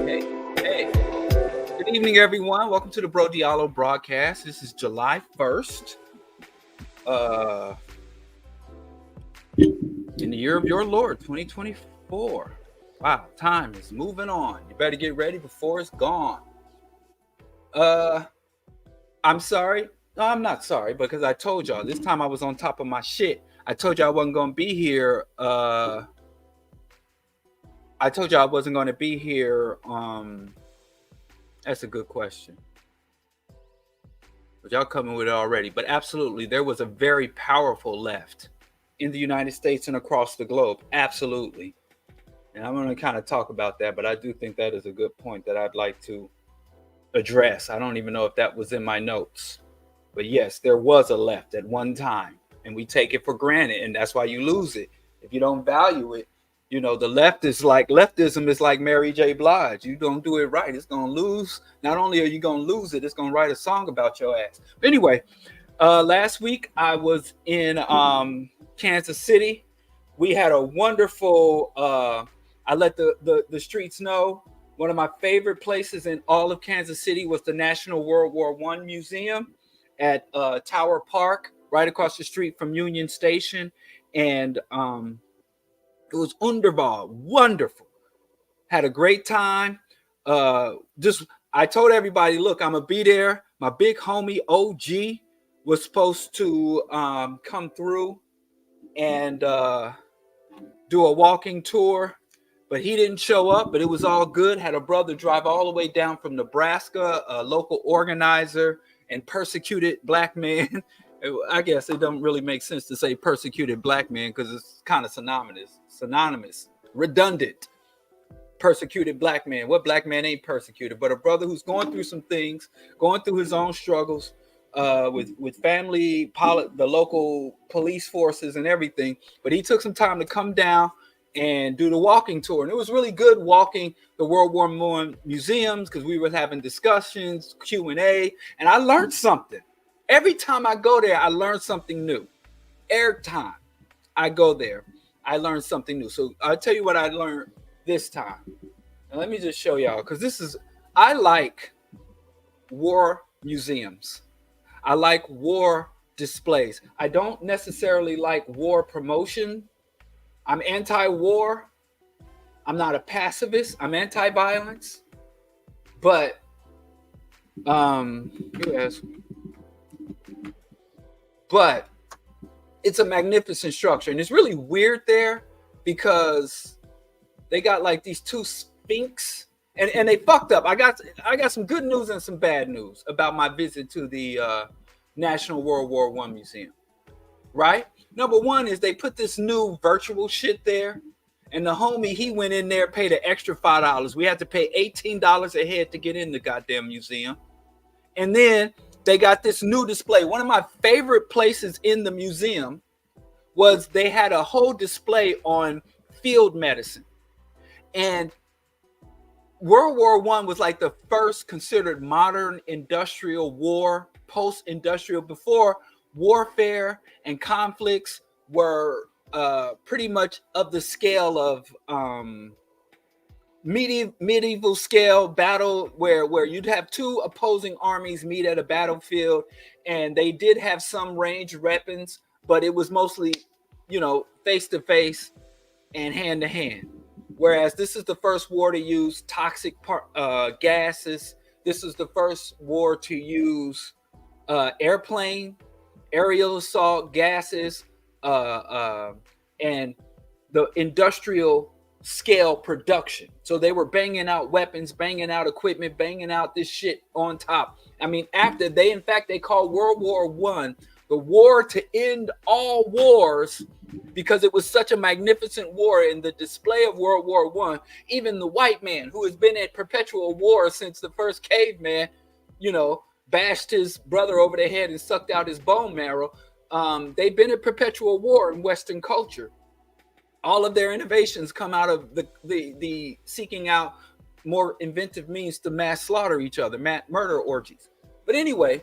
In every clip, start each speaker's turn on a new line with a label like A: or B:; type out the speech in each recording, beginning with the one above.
A: Hey. Good evening, everyone. Welcome to the BroDiallo broadcast. This is July 1st. In the year of your Lord, 2024. Wow, time is moving on. You better get ready before it's gone. I'm sorry. No, I'm not sorry, because I told y'all this time I was on top of my shit. I told you I wasn't going to be here. I told you I wasn't going to be here. That's a good question. But y'all coming with it already. But absolutely, there was a very powerful left in the United States and across the globe. Absolutely. And I'm going to kind of talk about that, but I do think that is a good point that I'd like to address. I don't even know if that was in my notes. But yes, there was a left at one time, and we take it for granted, and that's why you lose it. If you don't value it, you know, the leftism is like Mary J. Blige. You don't do it right, it's going to lose. Not only are you going to lose it, it's going to write a song about your ass. But anyway, last week I was in Kansas City. We had a wonderful, I let the streets know, one of my favorite places in all of Kansas City was the National World War I Museum at Tower Park, right across the street from Union Station. And it was wonderful. Had a great time. I told everybody, look, I'm gonna be there. My big homie OG was supposed to come through and do a walking tour, but he didn't show up. But it was all good. Had a brother drive all the way down from Nebraska, a local organizer and persecuted black man. I guess it don't really make sense to say persecuted black man because it's kind of synonymous, redundant. Persecuted black man. What black man ain't persecuted? But a brother who's going through some things, going through his own struggles with family, the local police forces and everything. But he took some time to come down and do the walking tour. And it was really good walking the World War I museums because we were having discussions, Q&A, and I learned something. Every time I go there, I learn something new. Every time I go there, I learn something new. So I'll tell you what I learned this time. And let me just show y'all, because I like war museums. I like war displays. I don't necessarily like war promotion. I'm anti-war. I'm not a pacifist. I'm anti-violence. But but it's a magnificent structure, and it's really weird there because they got like these two sphinx, and they fucked up. I got some good news and some bad news about my visit to the National World War I Museum. Right? Number one is they put this new virtual shit there, and the homie, he went in there, paid an extra $5. We had to pay $18 a head to get in the goddamn museum. And then they got this new display. One of my favorite places in the museum was they had a whole display on field medicine. And World War I was like the first considered modern industrial war, post-industrial, before warfare and conflicts were pretty much of the scale of medieval scale battle, where you'd have two opposing armies meet at a battlefield, and they did have some ranged weapons, but it was mostly, face to face and hand to hand. Whereas this is the first war to use toxic gases. This is the first war to use aerial assault gases, and the industrial scale production. So they were banging out weapons, banging out equipment, banging out this shit on top. I mean, after they called World War I the war to end all wars, because it was such a magnificent war. In the display of World War I, even the white man, who has been at perpetual war since the first caveman, bashed his brother over the head and sucked out his bone marrow. They've been at perpetual war in Western culture. All of their innovations come out of the seeking out more inventive means to mass slaughter each other, murder orgies. But anyway,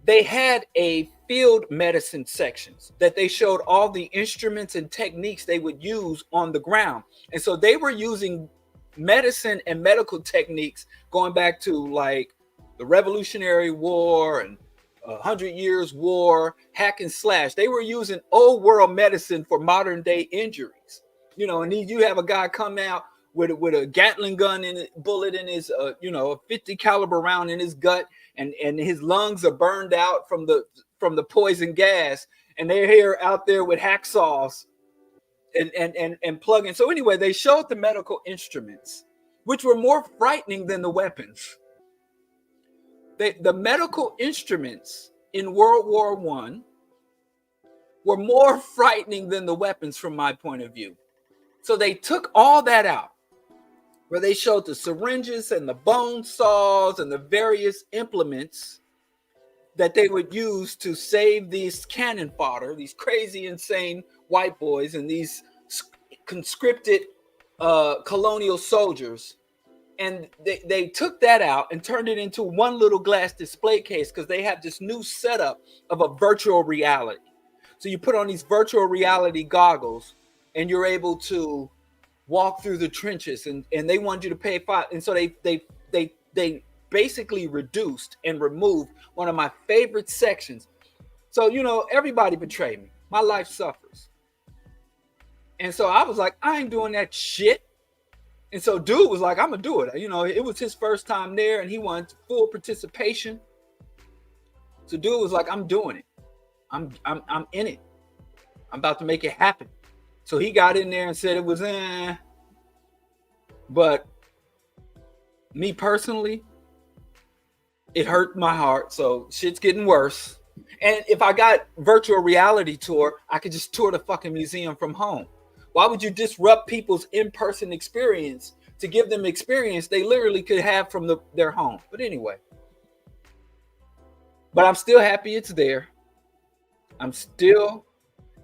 A: they had a field medicine sections that they showed all the instruments and techniques they would use on the ground. And so they were using medicine and medical techniques going back to like the Revolutionary War and 100 Years War, hack and slash. They were using old world medicine for modern day injuries. You know, and you have a guy come out with a Gatling gun in it, bullet in his, a 50 caliber round in his gut, and his lungs are burned out from the poison gas, and they're here out there with hacksaws and plugging. So anyway, they showed the medical instruments, which were more frightening than the weapons. The medical instruments in World War I were more frightening than the weapons from my point of view. So they took all that out, where they showed the syringes and the bone saws and the various implements that they would use to save these cannon fodder, these crazy, insane white boys and these conscripted colonial soldiers. And they took that out and turned it into one little glass display case, because they have this new setup of a virtual reality. So you put on these virtual reality goggles and you're able to walk through the trenches, and they want you to pay $5. And so they basically reduced and removed one of my favorite sections. So, everybody betrayed me. My life suffers. And so I was like, I ain't doing that shit. And so dude was like, I'm gonna do it. It was his first time there and he wanted full participation. So dude was like, I'm doing it. I'm in it. I'm about to make it happen. So he got in there and said it was but me personally, it hurt my heart. So shit's getting worse. And if I got virtual reality tour, I could just tour the fucking museum from home. Why would you disrupt people's in-person experience to give them experience they literally could have from their home? But anyway, I'm still happy it's there. I'm still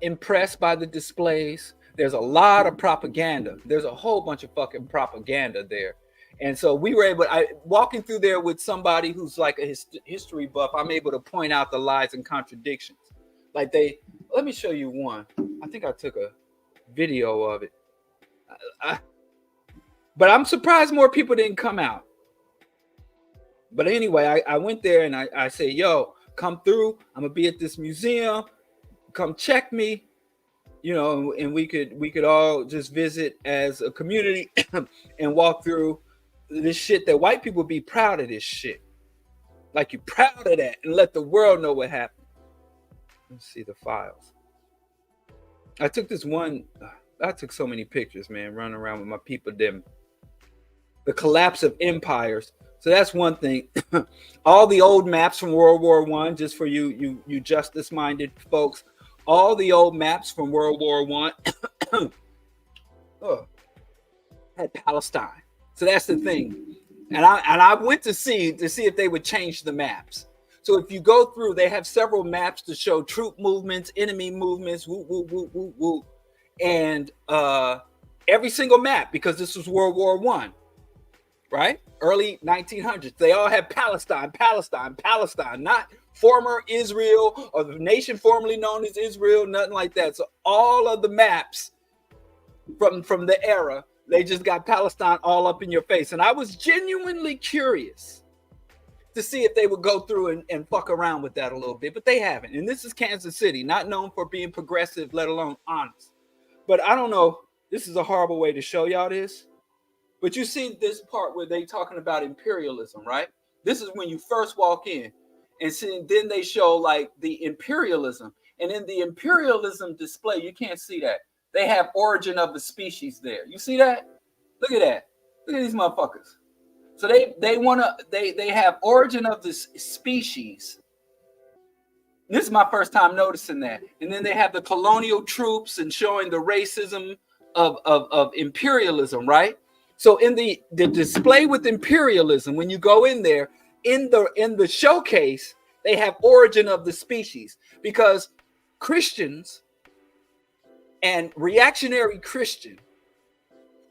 A: impressed by the displays. There's a lot of propaganda. There's a whole bunch of fucking propaganda there. And so we were able, walking through there with somebody who's like a history buff, I'm able to point out the lies and contradictions. Like let me show you one. I think I took a video of it. But I'm surprised more people didn't come out. But anyway, I went there and I said, yo, come through. I'm gonna be at this museum. Come check me. And we could all just visit as a community and walk through this shit that white people be proud of this shit. Like, you're proud of that, and let the world know what happened. Let's see the files. I took this one. I took so many pictures, man, running around with my people. The collapse of empires. So that's one thing. All the old maps from World War I, just for you justice-minded folks. All the old maps from World War I had Palestine. So that's the thing. And I went to see if they would change the maps. So if you go through, they have several maps to show troop movements, enemy movements, woo, woo, woo, woo, woo. And every single map, because this was World War I, right? Early 1900s. They all had Palestine, Palestine, Palestine, not former Israel or the nation formerly known as Israel, nothing like that. So all of the maps from the era, they just got Palestine all up in your face. And I was genuinely curious to see if they would go through and fuck around with that a little bit, but they haven't. And this is Kansas City, not known for being progressive, let alone honest. But I don't know, this is a horrible way to show y'all this, but you see this part where they talking about imperialism, right? This is when you first walk in, and then they show like the imperialism. And in the imperialism display, you can't see that. They have origin of the species there. You see that? Look at that. Look at these motherfuckers. So they have origin of the species. This is my first time noticing that. And then they have the colonial troops and showing the racism of imperialism, right? So in the display with imperialism, when you go in there, in the showcase, they have origin of the species, because Christians and reactionary Christian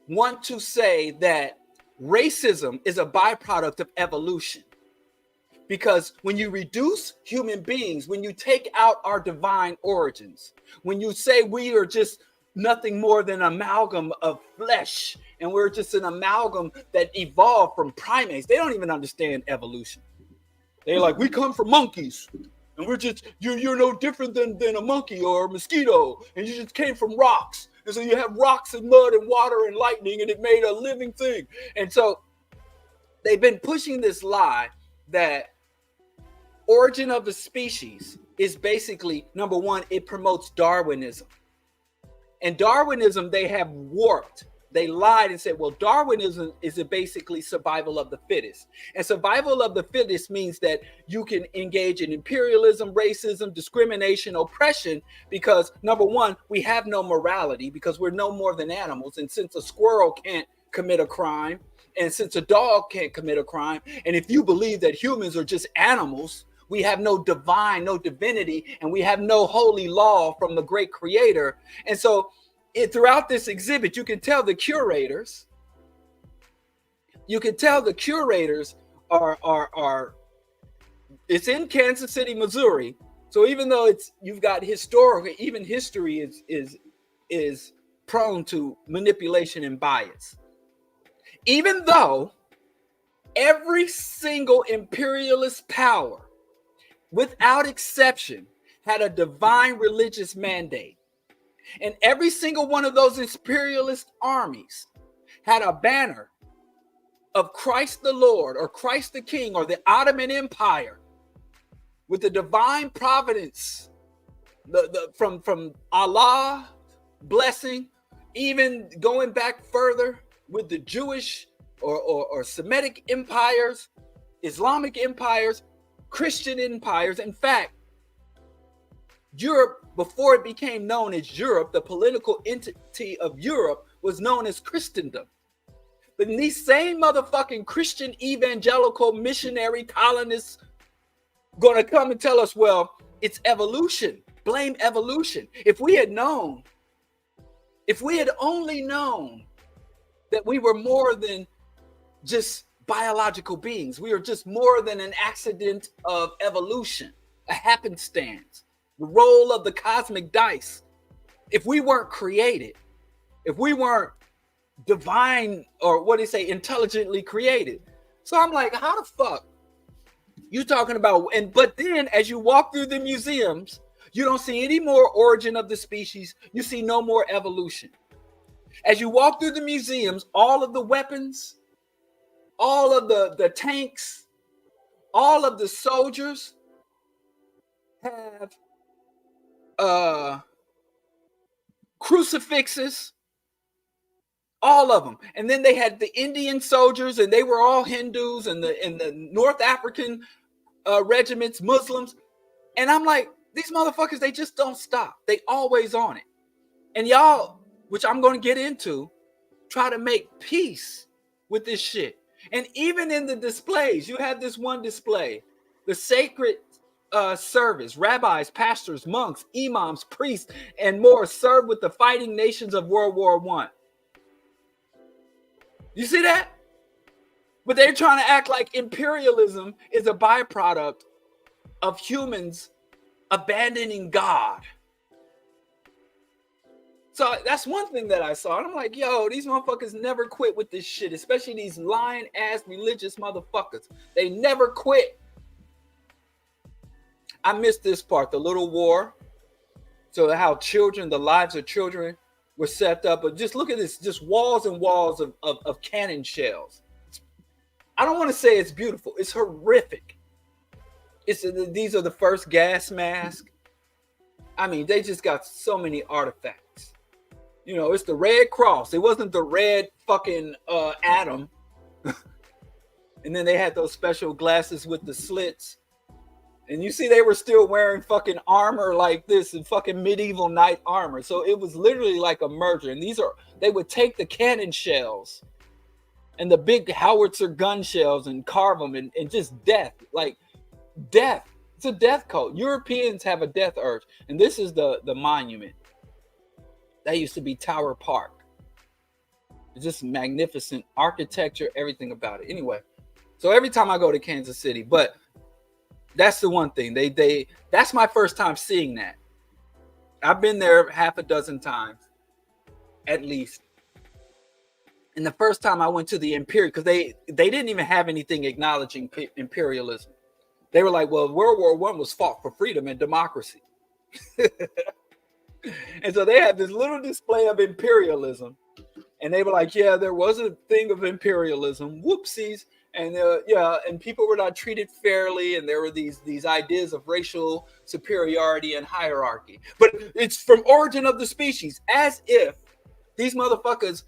A: want to say that racism is a byproduct of evolution. Because when you reduce human beings, when you take out our divine origins, when you say we are just nothing more than an amalgam of flesh. And we're just an amalgam that evolved from primates. They don't even understand evolution. They're like, we come from monkeys. And we're just, you're no different than a monkey or a mosquito. And you just came from rocks. And so you have rocks and mud and water and lightning, and it made a living thing. And so they've been pushing this lie that origin of the species is basically, number one, it promotes Darwinism. And Darwinism, they have warped. They lied and said, well, Darwinism is basically survival of the fittest. And survival of the fittest means that you can engage in imperialism, racism, discrimination, oppression, because number one, we have no morality because we're no more than animals. And since a squirrel can't commit a crime, and since a dog can't commit a crime, and if you believe that humans are just animals, we have no divine, no divinity, and we have no holy law from the great creator. And so throughout this exhibit, you can tell the curators are it's in Kansas City, Missouri. So even though you've got historical, even history is prone to manipulation and bias. Even though every single imperialist power, without exception, had a divine religious mandate. And every single one of those imperialist armies had a banner of Christ the Lord or Christ the King or the Ottoman Empire with the divine providence from Allah blessing, even going back further with the Jewish or Semitic empires, Islamic empires, Christian empires. In fact, Europe, before it became known as Europe, the political entity of Europe was known as Christendom. But these same motherfucking Christian evangelical missionary colonists gonna come and tell us, well, it's evolution. Blame evolution. If we had only known that we were more than just biological beings, we are just more than an accident of evolution, a happenstance, the roll of the cosmic dice. If we weren't created, if we weren't divine, or what do you say, intelligently created. So I'm like, how the fuck you talking about? But then as you walk through the museums, you don't see any more origin of the species. You see no more evolution. As you walk through the museums, all of the weapons, all of the tanks, all of the soldiers have crucifixes, all of them. And then they had the Indian soldiers, and they were all Hindus, and the North African regiments, Muslims. And I'm like, these motherfuckers, they just don't stop. They always on it. And y'all, which I'm going to get into, try to make peace with this shit. And even in the displays, you have this one display, the sacred service, rabbis, pastors, monks, imams, priests, and more served with the fighting nations of World War I. You see that? But they're trying to act like imperialism is a byproduct of humans abandoning God. So that's one thing that I saw. And I'm like, yo, these motherfuckers never quit with this shit, especially these lying ass religious motherfuckers. They never quit. I missed this part, the little war. So how children, the lives of children were set up. But just look at this, just walls and walls of cannon shells. I don't want to say it's beautiful. It's horrific. These are the first gas masks. I mean, they just got so many artifacts. You know, it's the Red Cross. It wasn't the red fucking atom. And then they had those special glasses with the slits. And you see they were still wearing fucking armor like this and fucking medieval knight armor. So it was literally like a merger. And they would take the cannon shells and the big howitzer gun shells and carve them and just death. Like death. It's a death cult. Europeans have a death urge. And this is the monument. That used to be Tower Park. It's just magnificent architecture, everything about it. Anyway, so every time I go to Kansas City, but that's the one thing. That's my first time seeing that. I've been there half a dozen times. at least. And the first time I went to the because they didn't even have anything acknowledging imperialism. They were like, well, World War I was fought for freedom and democracy. And so they had this little display of imperialism. And they were like, yeah, there was a thing of imperialism. Whoopsies. And and people were not treated fairly. And there were these ideas of racial superiority and hierarchy. But it's from origin of the species, as if these motherfuckers,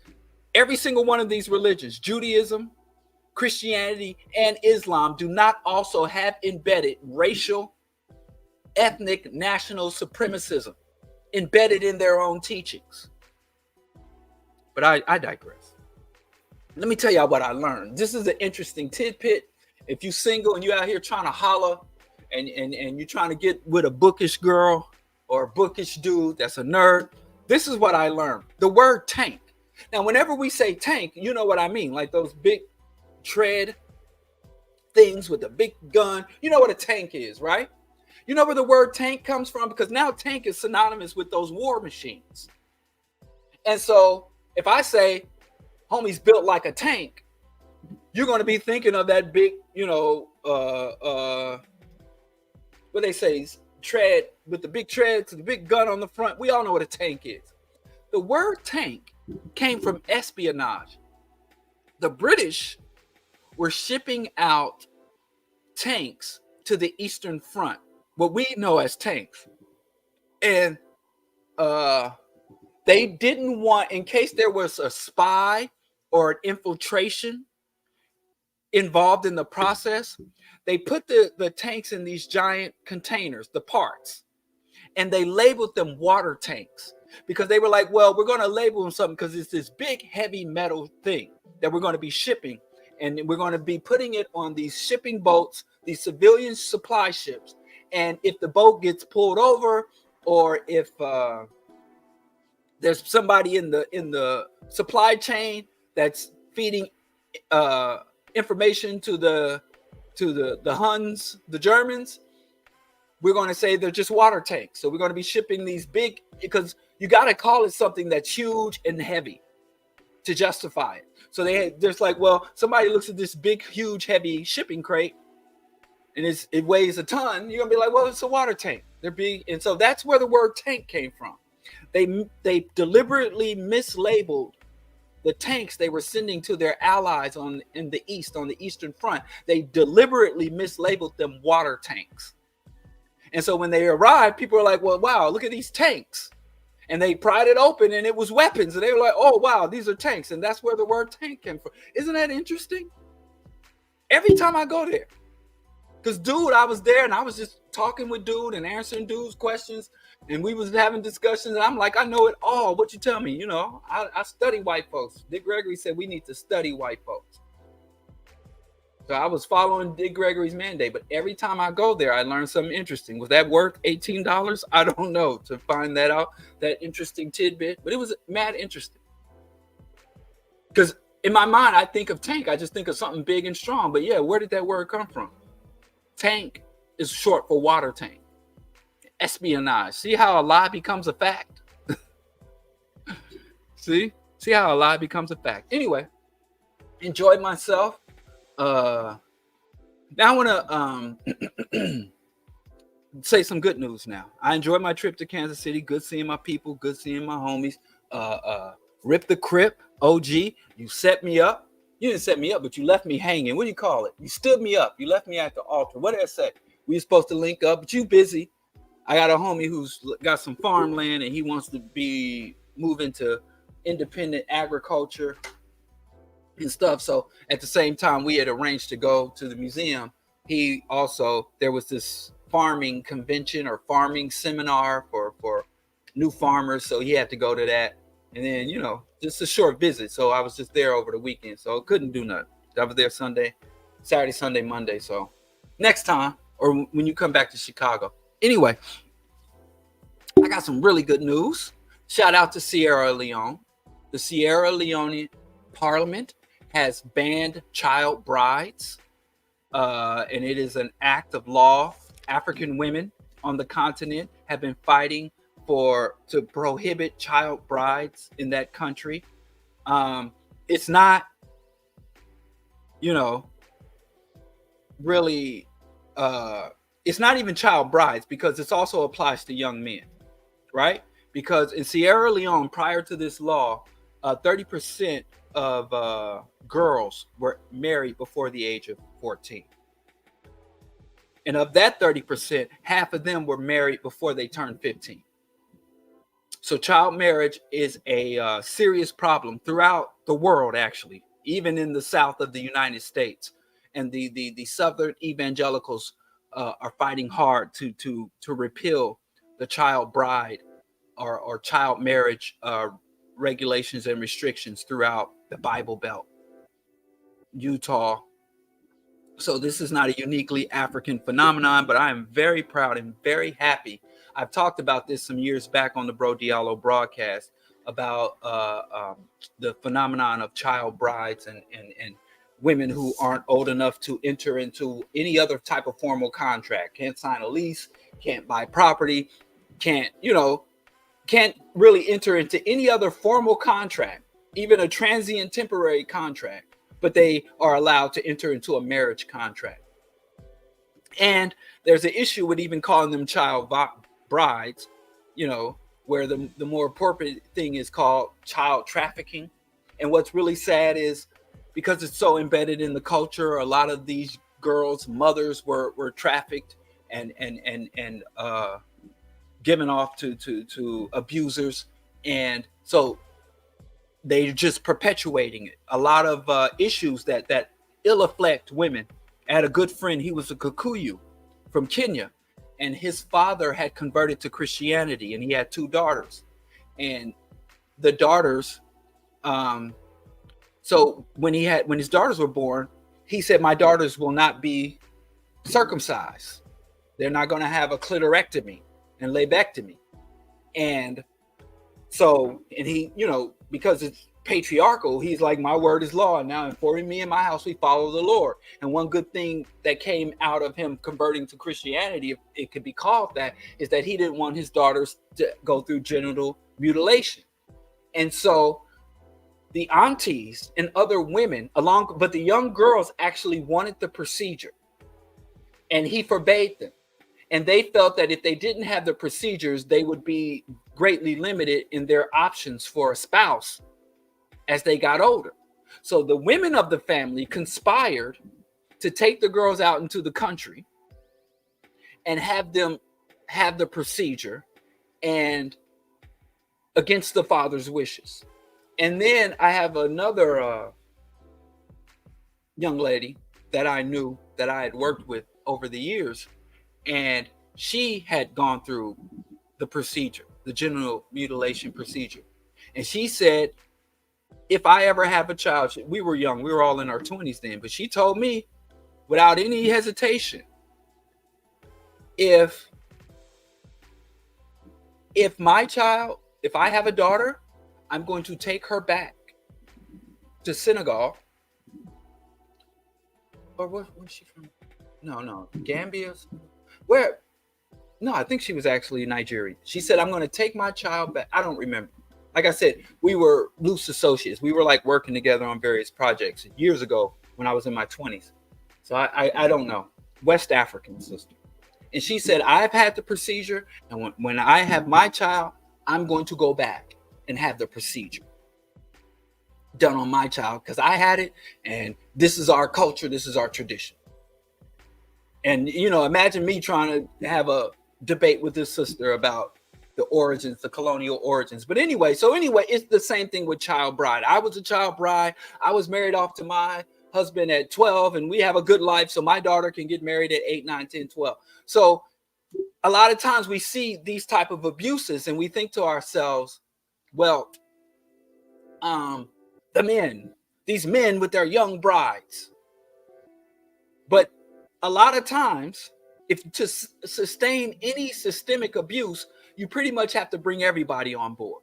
A: every single one of these religions, Judaism, Christianity, and Islam, do not also have embedded racial, ethnic, national supremacism embedded in their own teachings. But I digress. Let me tell y'all what I learned. This is an interesting tidbit. If you're single and you're out here trying to holler and you're trying to get with a bookish girl or a bookish dude that's a nerd, this is what I learned. The word tank. Now, whenever we say tank, you know what I mean. Like those big tread things with a big gun. You know what a tank is, right? You know where the word tank comes from? Because now tank is synonymous with those war machines. And so if I say homie's built like a tank, you're going to be thinking of that big, what they say, tread with the big treads, the big gun on the front. We all know what a tank is. The word tank came from espionage. The British were shipping out tanks to the Eastern Front, what we know as tanks. And they didn't want, in case there was a spy or an infiltration involved in the process, they put the tanks in these giant containers, the parts, and they labeled them water tanks because they were like, well, we're going to label them something because it's this big, heavy metal thing that we're going to be shipping, and we're going to be putting it on these shipping boats, these civilian supply ships. And if the boat gets pulled over, or if there's somebody in the supply chain that's feeding information to the Huns, the Germans, we're going to say they're just water tanks. So we're going to be shipping these big, because you got to call it something that's huge and heavy to justify it. So there's like, well, somebody looks at this big, huge, heavy shipping crate, and it weighs a ton. You're gonna be like, well, it's a water tank. They're big, and so that's where the word tank came from. They deliberately mislabeled the tanks they were sending to their allies in the East, on the Eastern Front. They deliberately mislabeled them water tanks. And so when they arrived, people were like, well, wow, look at these tanks. And they pried it open and it was weapons. And they were like, oh, wow, these are tanks. And that's where the word tank came from. Isn't that interesting? Every time I go there. Because, dude, I was there and I was just talking with dude and answering dude's questions. And we was having discussions. And I'm like, I know it all. What you tell me? You know, I study white folks. Dick Gregory said we need to study white folks. So I was following Dick Gregory's mandate. But every time I go there, I learn something interesting. Was that worth $18? I don't know, to find that out, that interesting tidbit. But it was mad interesting. Because in my mind, I think of tank. I just think of something big and strong. But yeah, where did that word come from? Tank is short for water tank. Espionage. See how a lie becomes a fact? See how a lie becomes a fact. Anyway, enjoyed myself. Now I want to say some good news now. I enjoyed my trip to Kansas City. Good seeing my people. Good seeing my homies. Rip the Crip, OG. You set me up. You didn't set me up, but you left me hanging. What do you call it? You stood me up. You left me at the altar. What did I say? We were supposed to link up, but you busy. I got a homie who's got some farmland and he wants to move into independent agriculture and stuff. So at the same time, we had arranged to go to the museum. There was this farming convention or farming seminar for new farmers. So he had to go to that. And then, just a short visit. So I was just there over the weekend. So I couldn't do nothing. I was there Saturday, Sunday, Monday. So next time, or when you come back to Chicago. Anyway, I got some really good news. Shout out to Sierra Leone. The Sierra Leone Parliament has banned child brides. And it is an act of law. African women on the continent have been fighting to prohibit child brides in that country. It's not, you know, really, it's not even child brides, because this also applies to young men, right? Because in Sierra Leone, prior to this law, 30% of girls were married before the age of 14. And of that 30%, half of them were married before they turned 15. So child marriage is a serious problem throughout the world, actually, even in the south of the United States. And the Southern evangelicals are fighting hard to repeal the child bride or child marriage regulations and restrictions throughout the Bible Belt, Utah. So this is not a uniquely African phenomenon, but I am very proud and very happy. I've talked about this some years back on the BroDiallo broadcast about the phenomenon of child brides and women who aren't old enough to enter into any other type of formal contract, can't sign a lease, can't buy property, can't really enter into any other formal contract, even a transient temporary contract, but they are allowed to enter into a marriage contract. And there's an issue with even calling them child brides, where the more appropriate thing is called child trafficking. And what's really sad is, because it's so embedded in the culture, a lot of these girls' mothers were trafficked and given off to abusers, and so they're just perpetuating it. A lot of issues that ill affect women. I had a good friend, he was a Kikuyu from Kenya, and his father had converted to Christianity, and he had 2 daughters. And the daughters, so when his daughters were born, he said, my daughters will not be circumcised. They're not going to have a clitorectomy and labectomy. And so, and he, because it's patriarchal, he's like, my word is law. And now for me and my house, we follow the Lord. And one good thing that came out of him converting to Christianity, if it could be called that, is that he didn't want his daughters to go through genital mutilation. And so the aunties and other women but the young girls actually wanted the procedure, and he forbade them. And they felt that if they didn't have the procedures, they would be greatly limited in their options for a spouse as they got older. So the women of the family conspired to take the girls out into the country and have them have the procedure, and against the father's wishes. And then I have another young lady that I knew, that I had worked with over the years, and she had gone through the procedure, the genital mutilation procedure. And she said, if I ever have a child, we were young, we were all in our 20s then, but she told me without any hesitation, if my child, if I have a daughter, I'm going to take her back to Senegal. Or where's she from? No, Gambia. Where? No, I think she was actually Nigerian. She said, I'm going to take my child back. I don't remember. Like I said, we were loose associates. We were like working together on various projects years ago when I was in my 20s. So I don't know. West African sister. And she said, I've had the procedure. And when I have my child, I'm going to go back and have the procedure done on my child, because I had it, and this is our culture, this is our tradition. And imagine me trying to have a debate with this sister about the origins, the colonial origins. But anyway, it's the same thing with child bride. I was a child bride. I was married off to my husband at 12, and we have a good life, so my daughter can get married at 8, 9, 10, 12. So a lot of times we see these type of abuses, and we think to ourselves, well, these men with their young brides. But a lot of times, if to sustain any systemic abuse, you pretty much have to bring everybody on board.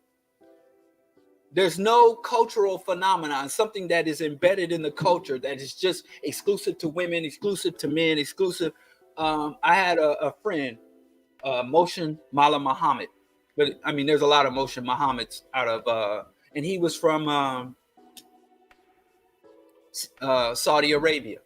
A: There's no cultural phenomenon, something that is embedded in the culture that is just exclusive to women, exclusive to men, exclusive. I had a friend, Moshin Mala Muhammad. But I mean, there's a lot of Moshe Muhammad's out of, and he was from Saudi Arabia.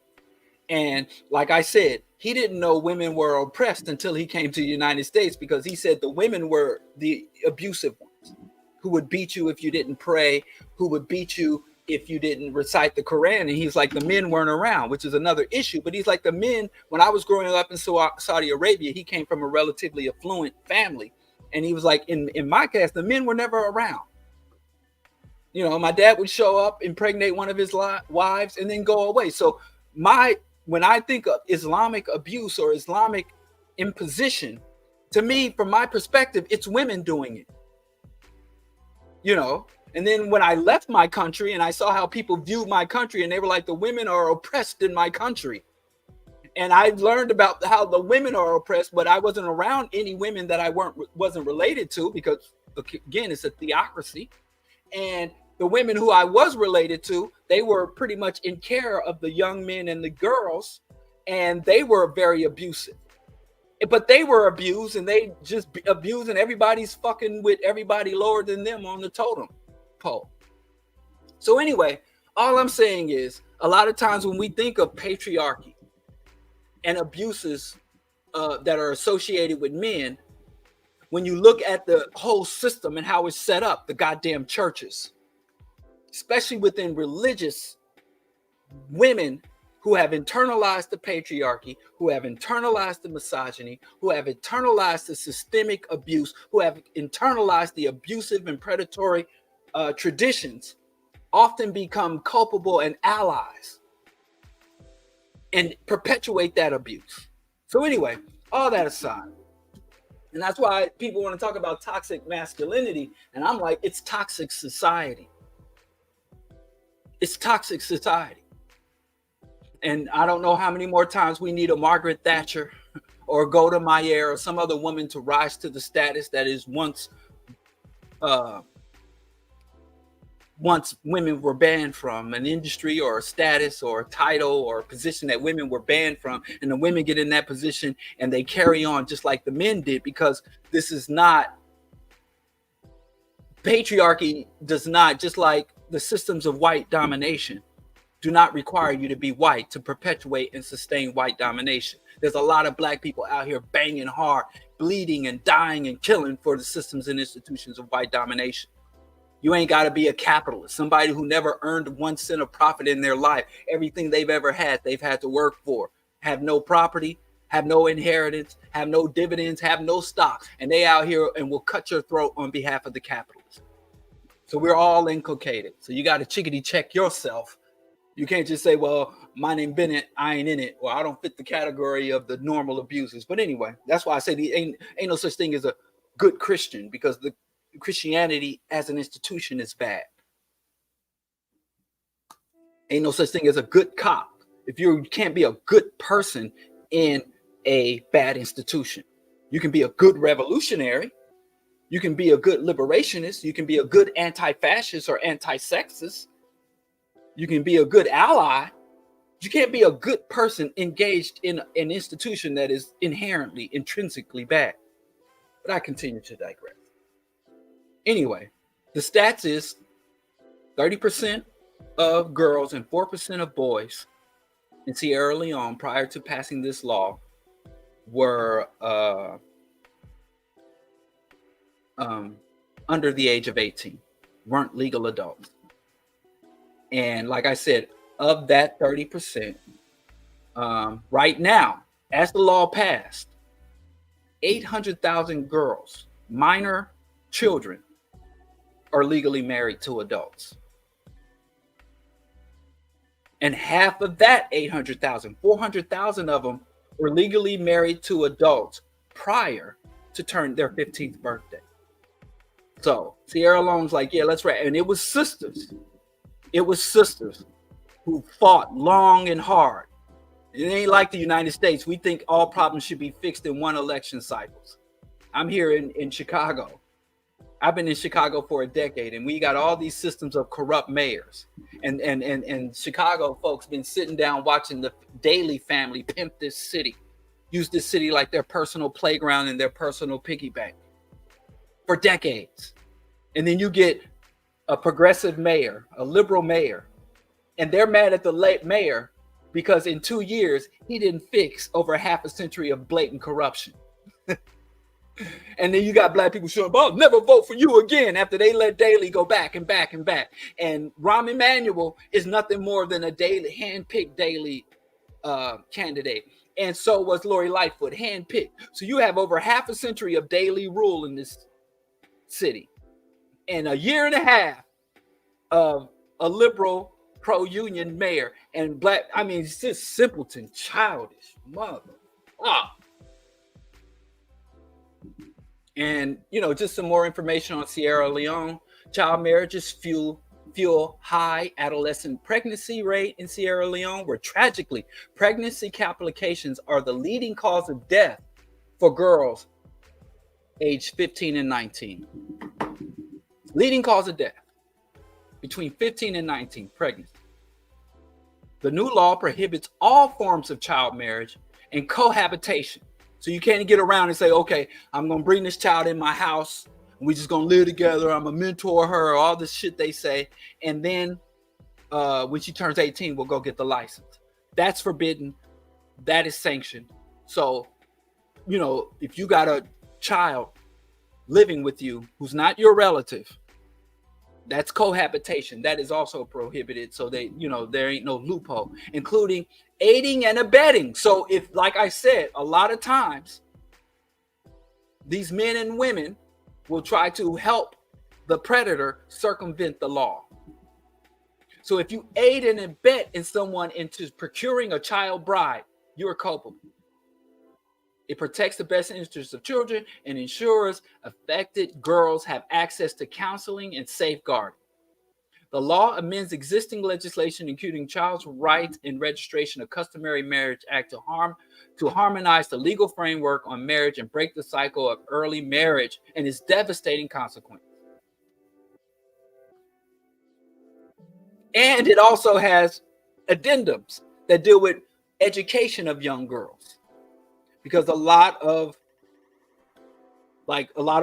A: And like I said, he didn't know women were oppressed until he came to the United States, because he said the women were the abusive ones, who would beat you if you didn't pray, who would beat you if you didn't recite the Quran. And he's like, the men weren't around, which is another issue. But he's like, the men, when I was growing up in Saudi Arabia, he came from a relatively affluent family. And he was like, in my case, the men were never around. You know, my dad would show up, impregnate one of his wives, and then go away. So when I think of Islamic abuse or Islamic imposition, to me, from my perspective, it's women doing it. You know, and then when I left my country and I saw how people viewed my country, and they were like, the women are oppressed in my country. And I learned about how the women are oppressed, but I wasn't around any women that I wasn't related to, because again, it's a theocracy. And the women who I was related to, they were pretty much in care of the young men and the girls, and they were very abusive. But they were abused, and they just abused, and everybody's fucking with everybody lower than them on the totem pole. So anyway, all I'm saying is, a lot of times when we think of patriarchy and abuses that are associated with men, when you look at the whole system and how it's set up, the goddamn churches, especially within religious women who have internalized the patriarchy, who have internalized the misogyny, who have internalized the systemic abuse, who have internalized the abusive and predatory traditions, often become culpable and allies and perpetuate that abuse. So anyway, all that aside, and that's why people want to talk about toxic masculinity, and I'm like, it's toxic society. It's toxic society. And I don't know how many more times we need a Margaret Thatcher or Golda Meir or some other woman to rise to the status that is once women were banned from, an industry or a status or a title or a position that women were banned from, and the women get in that position and they carry on just like the men did, because this is not, patriarchy does not, just like the systems of white domination, do not require you to be white to perpetuate and sustain white domination. There's a lot of black people out here banging hard, bleeding and dying and killing for the systems and institutions of white domination. You ain't got to be a capitalist, somebody who never earned 1 cent of profit in their life. Everything they've ever had, they've had to work for. Have no property, have no inheritance, have no dividends, have no stock. And they out here and will cut your throat on behalf of the capitalists. So we're all inculcated. So you got to chickadee check yourself. You can't just say, well, my name Bennett, I ain't in it, or I don't fit the category of the normal abuses. But anyway, that's why I say ain't no such thing as a good Christian, because the Christianity as an institution is bad. Ain't no such thing as a good cop if you can't be a good person in a bad institution. You can be a good revolutionary. You can be a good liberationist. You can be a good anti-fascist or anti-sexist. You can be a good ally. You can't be a good person engaged in an institution that is inherently, intrinsically bad. But I continue to digress. Anyway, the stats is 30% of girls and 4% of boys in Sierra Leone prior to passing this law were under the age of 18, weren't legal adults. And like I said, of that 30%, right now, as the law passed, 800,000 girls, minor children, are legally married to adults. And half of that 800,000, 400,000 of them were legally married to adults prior to turn their 15th birthday. So Sierra Leone's like, yeah, let's wrap. And it was sisters. It was sisters who fought long and hard. It ain't like the United States. We think all problems should be fixed in one election cycles. I'm here in Chicago. I've been in Chicago for a decade, and we got all these systems of corrupt mayors. And Chicago folks been sitting down watching the Daily family pimp this city, use this city like their personal playground and their personal piggy bank. for decades. And then you get a progressive mayor, a liberal mayor, and they're mad at the late mayor because in 2 years he didn't fix over half a century of blatant corruption. And then you got black people showing up, I'll never vote for you again after they let Daley go back and back and back. And Rahm Emanuel is nothing more than a Daley, hand-picked Daley candidate. And so was Lori Lightfoot, handpicked. So you have over half a century of Daley rule in this city. And a year and a half of a liberal pro-union mayor and black. I mean, it's just simpleton, childish mother. And, you know, just some more information on Sierra Leone. Child marriages fuel high adolescent pregnancy rate in Sierra Leone, where tragically pregnancy complications are the leading cause of death for girls aged 15 and 19. Leading cause of death between 15 and 19, pregnancy. The new law prohibits all forms of child marriage and cohabitation. So you can't get around and say, okay, I'm going to bring this child in my house. And we're just going to live together. I'm going to mentor her, all this shit they say. And then when she turns 18, we'll go get the license. That's forbidden. That is sanctioned. So, you know, if you got a child living with you who's not your relative, that's cohabitation. That is also prohibited. So they, you know, there ain't no loophole, including aiding and abetting. So if, like I said, a lot of times these men and women will try to help the predator circumvent the law. So if you aid and abet in someone into procuring a child bride, you're culpable. It protects the best interests of children and ensures affected girls have access to counseling and safeguarding. The law amends existing legislation, including Child's Rights and Registration of Customary Marriage Act, to harmonize the legal framework on marriage and break the cycle of early marriage and its devastating consequences. And it also has addendums that deal with education of young girls. Because a lot of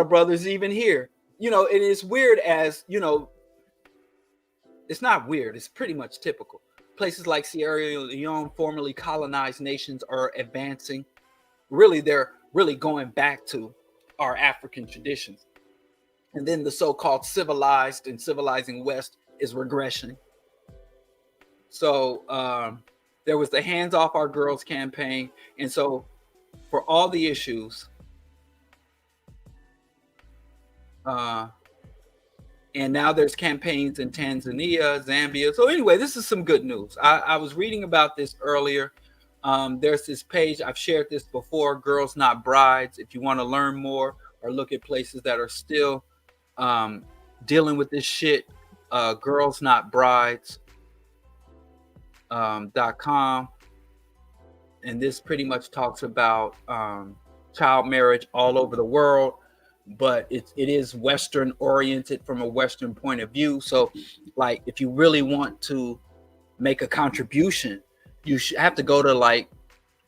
A: brothers even here, you know, it is weird as, you know, it's not weird. It's pretty much typical. Places like Sierra Leone, formerly colonized nations, are advancing. Really, they're really going back to our African traditions. And then the so-called civilized and civilizing West is regression. So there was the Hands Off Our Girls campaign. And so for all the issues, and now there's campaigns in Tanzania, Zambia. So anyway, this is some good news. I was reading about this earlier. There's this page, I've shared this before, Girls Not Brides. If you want to learn more or look at places that are still dealing with this shit, girlsnotbrides.com. And this pretty much talks about child marriage all over the world, but it is Western oriented from a Western point of view. So like, if you really want to make a contribution, you have to go to like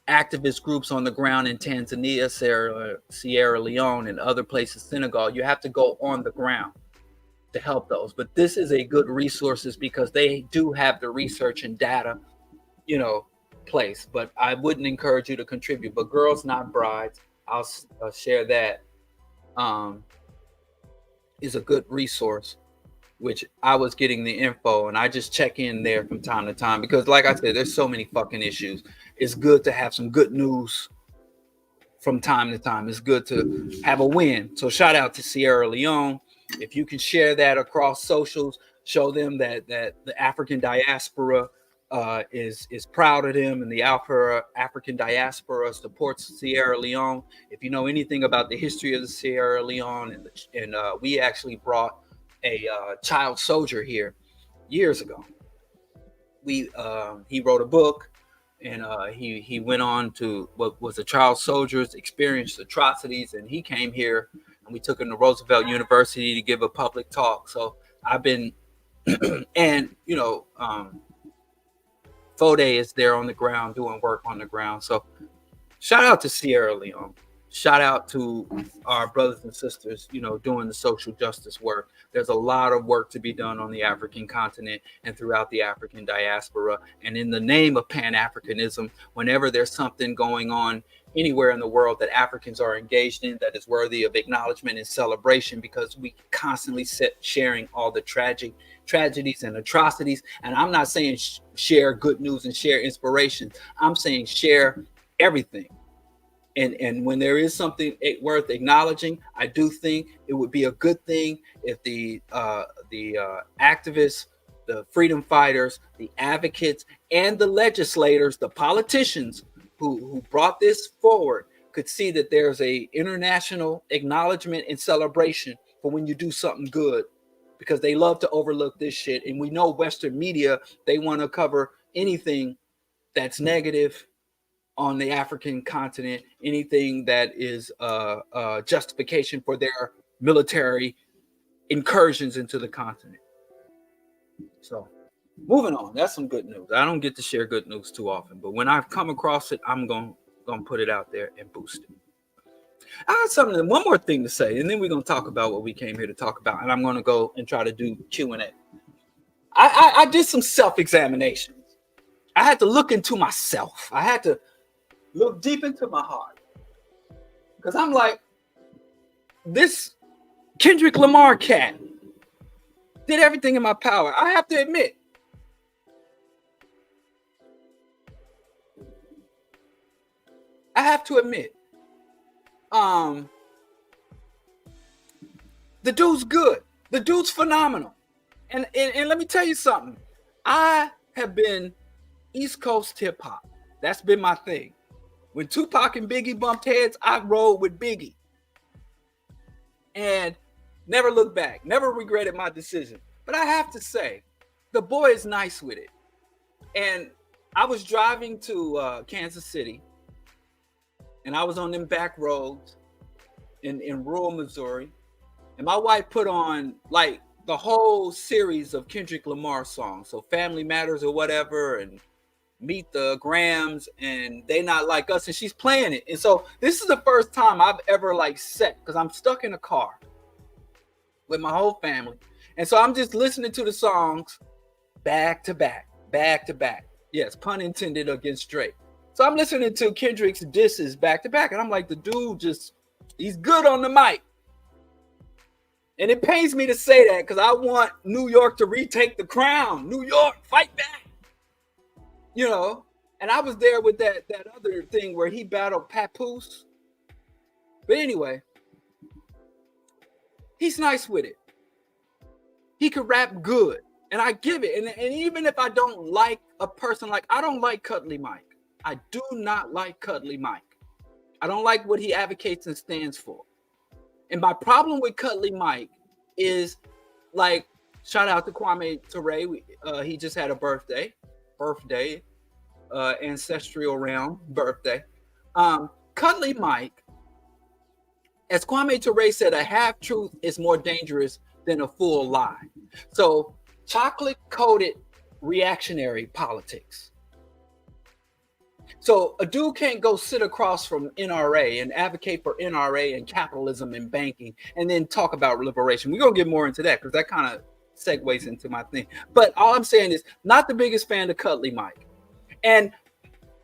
A: activist groups on the ground in Tanzania, Sierra Leone, and other places, Senegal. You have to go on the ground to help those. But this is a good resources because they do have the research and data, you know, place. But I wouldn't encourage you to contribute. But Girls Not Brides, I'll share that, is a good resource, which I was getting the info and I just check in there from time to time because, like I said, there's so many fucking issues. It's good to have some good news from time to time. It's good to have a win. So shout out to Sierra Leone. If you can share that across socials, show them that the African diaspora is proud of them, and the African diaspora supports Sierra Leone. If you know anything about the history of the Sierra Leone, and we actually brought a child soldier here years ago. He wrote a book, and he went on to what was a child soldier's experienced atrocities, and he came here, and we took him to Roosevelt University to give a public talk. So I've been, and you know, Fode is there on the ground doing work on the ground. So shout out to Sierra Leone. shout out to our brothers and sisters, doing the social justice work. There's a lot of work to be done on the African continent and throughout the African diaspora. And in the name of Pan-Africanism, whenever there's something going on anywhere in the world that Africans are engaged in that is worthy of acknowledgement and celebration, because we constantly sharing all the tragedies and atrocities. And I'm not saying share good news and share inspiration. I'm saying share everything. And when there is something worth acknowledging, I do think it would be a good thing if the activists, the freedom fighters, the advocates, and the legislators, the politicians who brought this forward could see that there's a international acknowledgement and celebration for when you do something good, because they love to overlook this shit. And we know Western media, they want to cover anything that's negative on the African continent, anything that is justification for their military incursions into the continent. So moving on, that's some good news. I don't get to share good news too often, but when I've come across it, I'm gonna put it out there and boost it. I have one more thing to say, and then we're gonna talk about what we came here to talk about, and I'm gonna go and try to do Q&A. I did some self-examination. I had to look into myself. I had to look deep into my heart, because I'm like, this Kendrick Lamar cat did everything in my power. I have to admit, the dude's good. The dude's phenomenal. And let me tell you something. I have been East Coast hip hop. That's been my thing. When Tupac and Biggie bumped heads, I rode with Biggie. And never looked back. Never regretted my decision. But I have to say, the boy is nice with it. And I was driving to Kansas City, and I was on them back roads in rural Missouri. And my wife put on like the whole series of Kendrick Lamar songs. So Family Matters or whatever, and Meet the Grams, and They Not Like Us, and she's playing it. And so this is the first time I've ever sat, because I'm stuck in a car with my whole family. And so I'm just listening to the songs back to back. Yes, pun intended against Drake. So I'm listening to Kendrick's disses back to back, and I'm like, the dude he's good on the mic. And it pains me to say that, because I want New York to retake the crown. New York, fight back. And I was there with that other thing where he battled Papoose. But anyway, he's nice with it. He could rap good, and I give it. And even if I don't like a person, I don't like Cuddly Mike. I do not like Cuddly Mike. I don't like what he advocates and stands for. And my problem with Cuddly Mike is, shout out to Kwame Ture. He just had a birthday, ancestral realm birthday. Cuddly Mike, as Kwame Ture said, a half truth is more dangerous than a full lie. So chocolate coated reactionary politics. So a dude can't go sit across from NRA and advocate for NRA and capitalism and banking and then talk about liberation. We're going to get more into that, because that kind of segues into my thing. But all I'm saying is, not the biggest fan of Cuddly Mike. And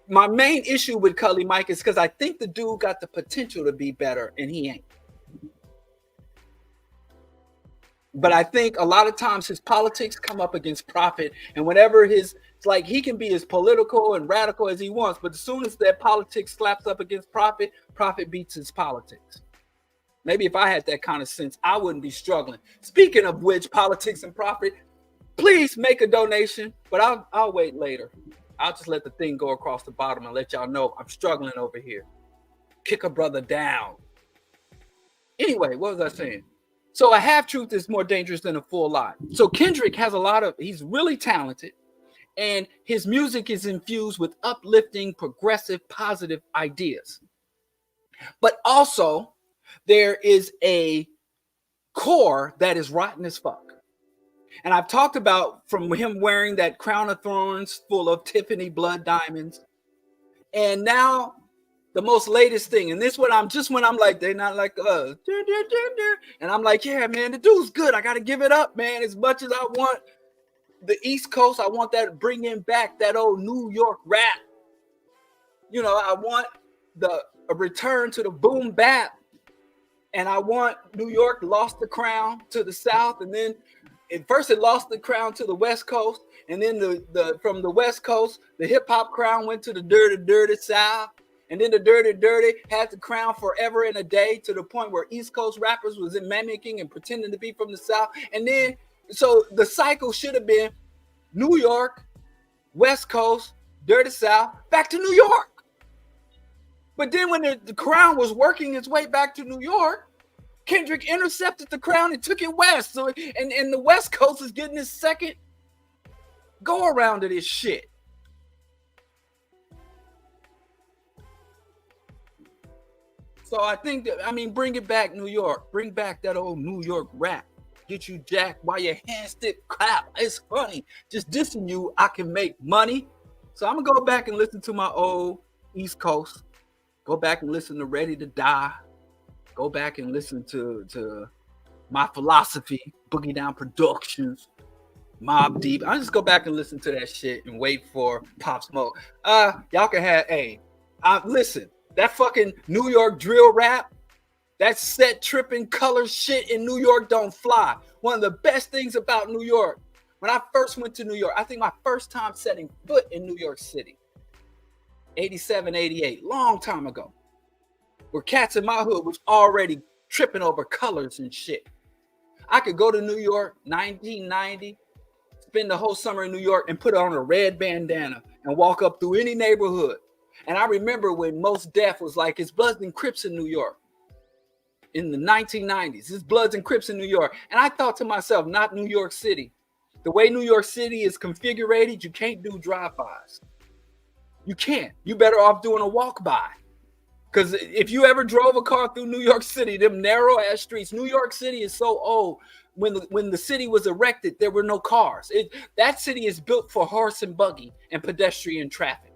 A: my main issue with Cuddly Mike is because I think the dude got the potential to be better, and he ain't. But I think a lot of times his politics come up against profit, and whenever it's he can be as political and radical as he wants, but as soon as that politics slaps up against profit, profit beats his politics. Maybe if I had that kind of sense, I wouldn't be struggling. Speaking of which, politics and profit, please make a donation, but I'll wait later. I'll just let the thing go across the bottom and let y'all know I'm struggling over here. Kick a brother down. Anyway, what was I saying? So a half truth is more dangerous than a full lie. So Kendrick has he's really talented, and his music is infused with uplifting, progressive, positive ideas. But also, there is a core that is rotten as fuck. And I've talked about from him wearing that crown of thorns full of Tiffany blood diamonds. And now The most latest thing. And this when I'm like, they're not like us. And I'm like, yeah, man, the dude's good. I gotta give it up, man. As much as I want the East Coast, I want that bringing back that old New York rap. You know, I want a return to the boom bap. And I want New York lost the crown to the South, and then first it lost the crown to the West Coast, and then the from the West Coast, the hip hop crown went to the dirty South, and then the dirty had the crown forever and a day, to the point where East Coast rappers was mimicking and pretending to be from the South, and then so the cycle should have been New York, West Coast, dirty South, back to New York. But then when the crown was working its way back to New York, Kendrick intercepted the crown and took it west. So and the West Coast is getting its second go around to this shit. So I think that, I mean, bring it back, New York. Bring back that old New York rap. Get you jacked while your hands stick clap. It's funny. Just dissing you, I can make money. So I'm gonna go back and listen to my old East Coast. Go back and listen to Ready to Die. Go back and listen to My Philosophy, Boogie Down Productions, Mobb Deep. I just go back and listen to that shit and wait for Pop Smoke. Y'all can have, listen, that fucking New York drill rap, that set tripping color shit in New York don't fly. One of the best things about New York, when I first went to New York, I think my first time setting foot in New York City, 87, 88, long time ago, where cats in my hood was already tripping over colors and shit. I could go to New York, 1990, spend the whole summer in New York and put on a red bandana and walk up through any neighborhood. And I remember when Mos Def was like, it's Bloods and Crips in New York. In the 1990s, it's Bloods and Crips in New York. And I thought to myself, not New York City. The way New York City is configured, you can't do drive-bys. You can't. You better off doing a walk-by. Because if you ever drove a car through New York City, them narrow-ass streets, New York City is so old. When the city was erected, there were no cars. That city is built for horse and buggy and pedestrian traffic.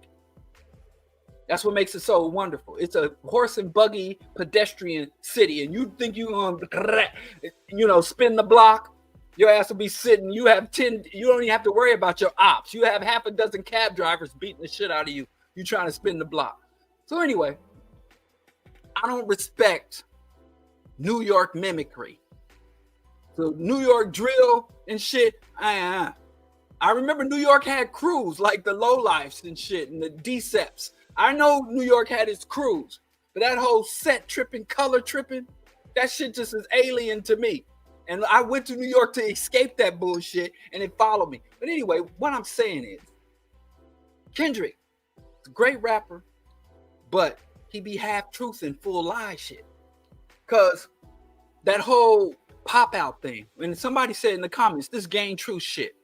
A: That's what makes it so wonderful. It's a horse and buggy pedestrian city, and you think you're gonna, spin the block? Your ass will be sitting. You have 10. You don't even have to worry about your ops. You have half a dozen cab drivers beating the shit out of you. You trying to spin the block. So anyway, I don't respect New York mimicry. So New York drill and shit. I remember New York had crews like the Lowlifes and shit and the Deceps. I know New York had its crews, but that whole set tripping, color tripping, that shit just is alien to me. And I went to New York to escape that bullshit, and it followed me. But anyway, what I'm saying is, Kendrick is a great rapper, but he be half truth and full lie shit. Cause that whole pop out thing, when somebody said in the comments, this gang truth shit.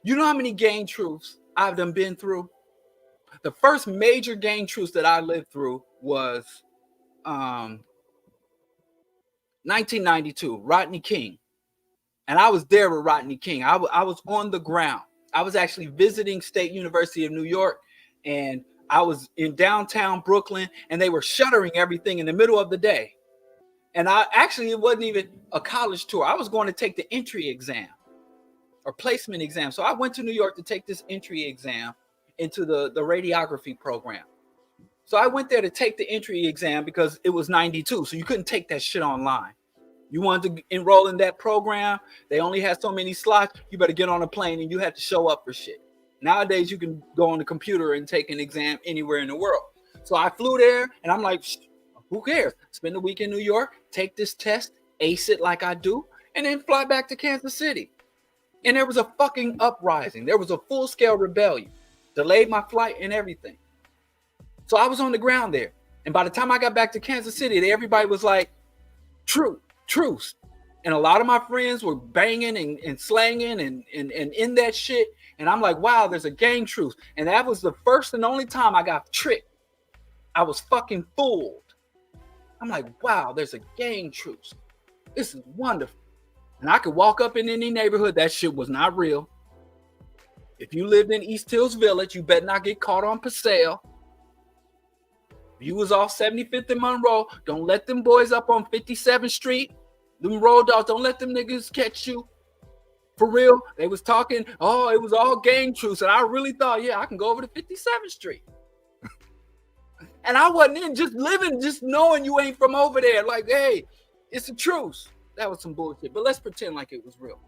A: You know how many gang truths I've done been through? The first major gang truce that I lived through was 1992, Rodney King. And I was there with Rodney King. I was on the ground. I was actually visiting State University of New York, and I was in downtown Brooklyn, and they were shuttering everything in the middle of the day. And it wasn't even a college tour. I was going to take the entry exam or placement exam. So I went to New York to take this entry exam into the radiography program. So I went there to take the entry exam because it was 92. So you couldn't take that shit online. You wanted to enroll in that program, they only had so many slots. You better get on a plane and you had to show up for shit. Nowadays, you can go on the computer and take an exam anywhere in the world. So I flew there and I'm like, who cares? Spend a week in New York, take this test, ace it like I do, and then fly back to Kansas City. And there was a fucking uprising. There was a full-scale rebellion. Delayed my flight and everything. So I was on the ground there. And by the time I got back to Kansas City, everybody was like, truce. And a lot of my friends were banging and slanging and in that shit. And I'm like, wow, there's a gang truce. And that was the first and only time I got tricked. I was fucking fooled. I'm like, wow, there's a gang truce. This is wonderful. And I could walk up in any neighborhood. That shit was not real. If you lived in East Hills Village, you better not get caught on Paseo. You was off 75th and Monroe. Don't let them boys up on 57th Street. Them road dogs, don't let them niggas catch you. For real, they was talking, oh, it was all gang truce. And I really thought, yeah, I can go over to 57th Street. And I wasn't in, just living, just knowing you ain't from over there. Like, hey, it's a truce. That was some bullshit. But let's pretend like it was real.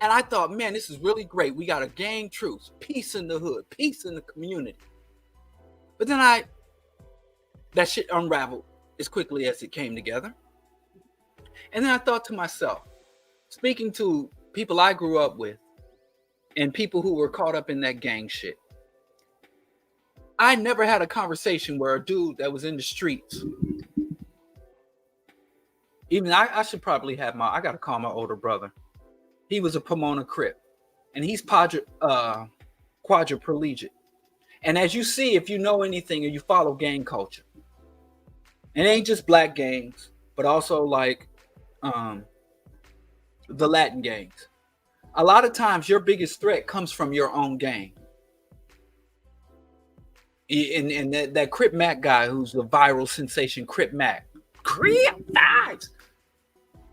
A: And I thought, man, this is really great. We got a gang truce. Peace in the hood. Peace in the community. But then that shit unraveled as quickly as it came together. And then I thought to myself, speaking to people I grew up with and people who were caught up in that gang shit, I never had a conversation where a dude that was in the streets, even I should probably have I got to call my older brother. He was a Pomona Crip, and he's quadriplegic. And as you see, if you know anything or you follow gang culture, it ain't just black gangs, but also like the Latin gangs. A lot of times your biggest threat comes from your own gang. And that Crip Mac guy who's the viral sensation, Crip Mac. Crip Mac!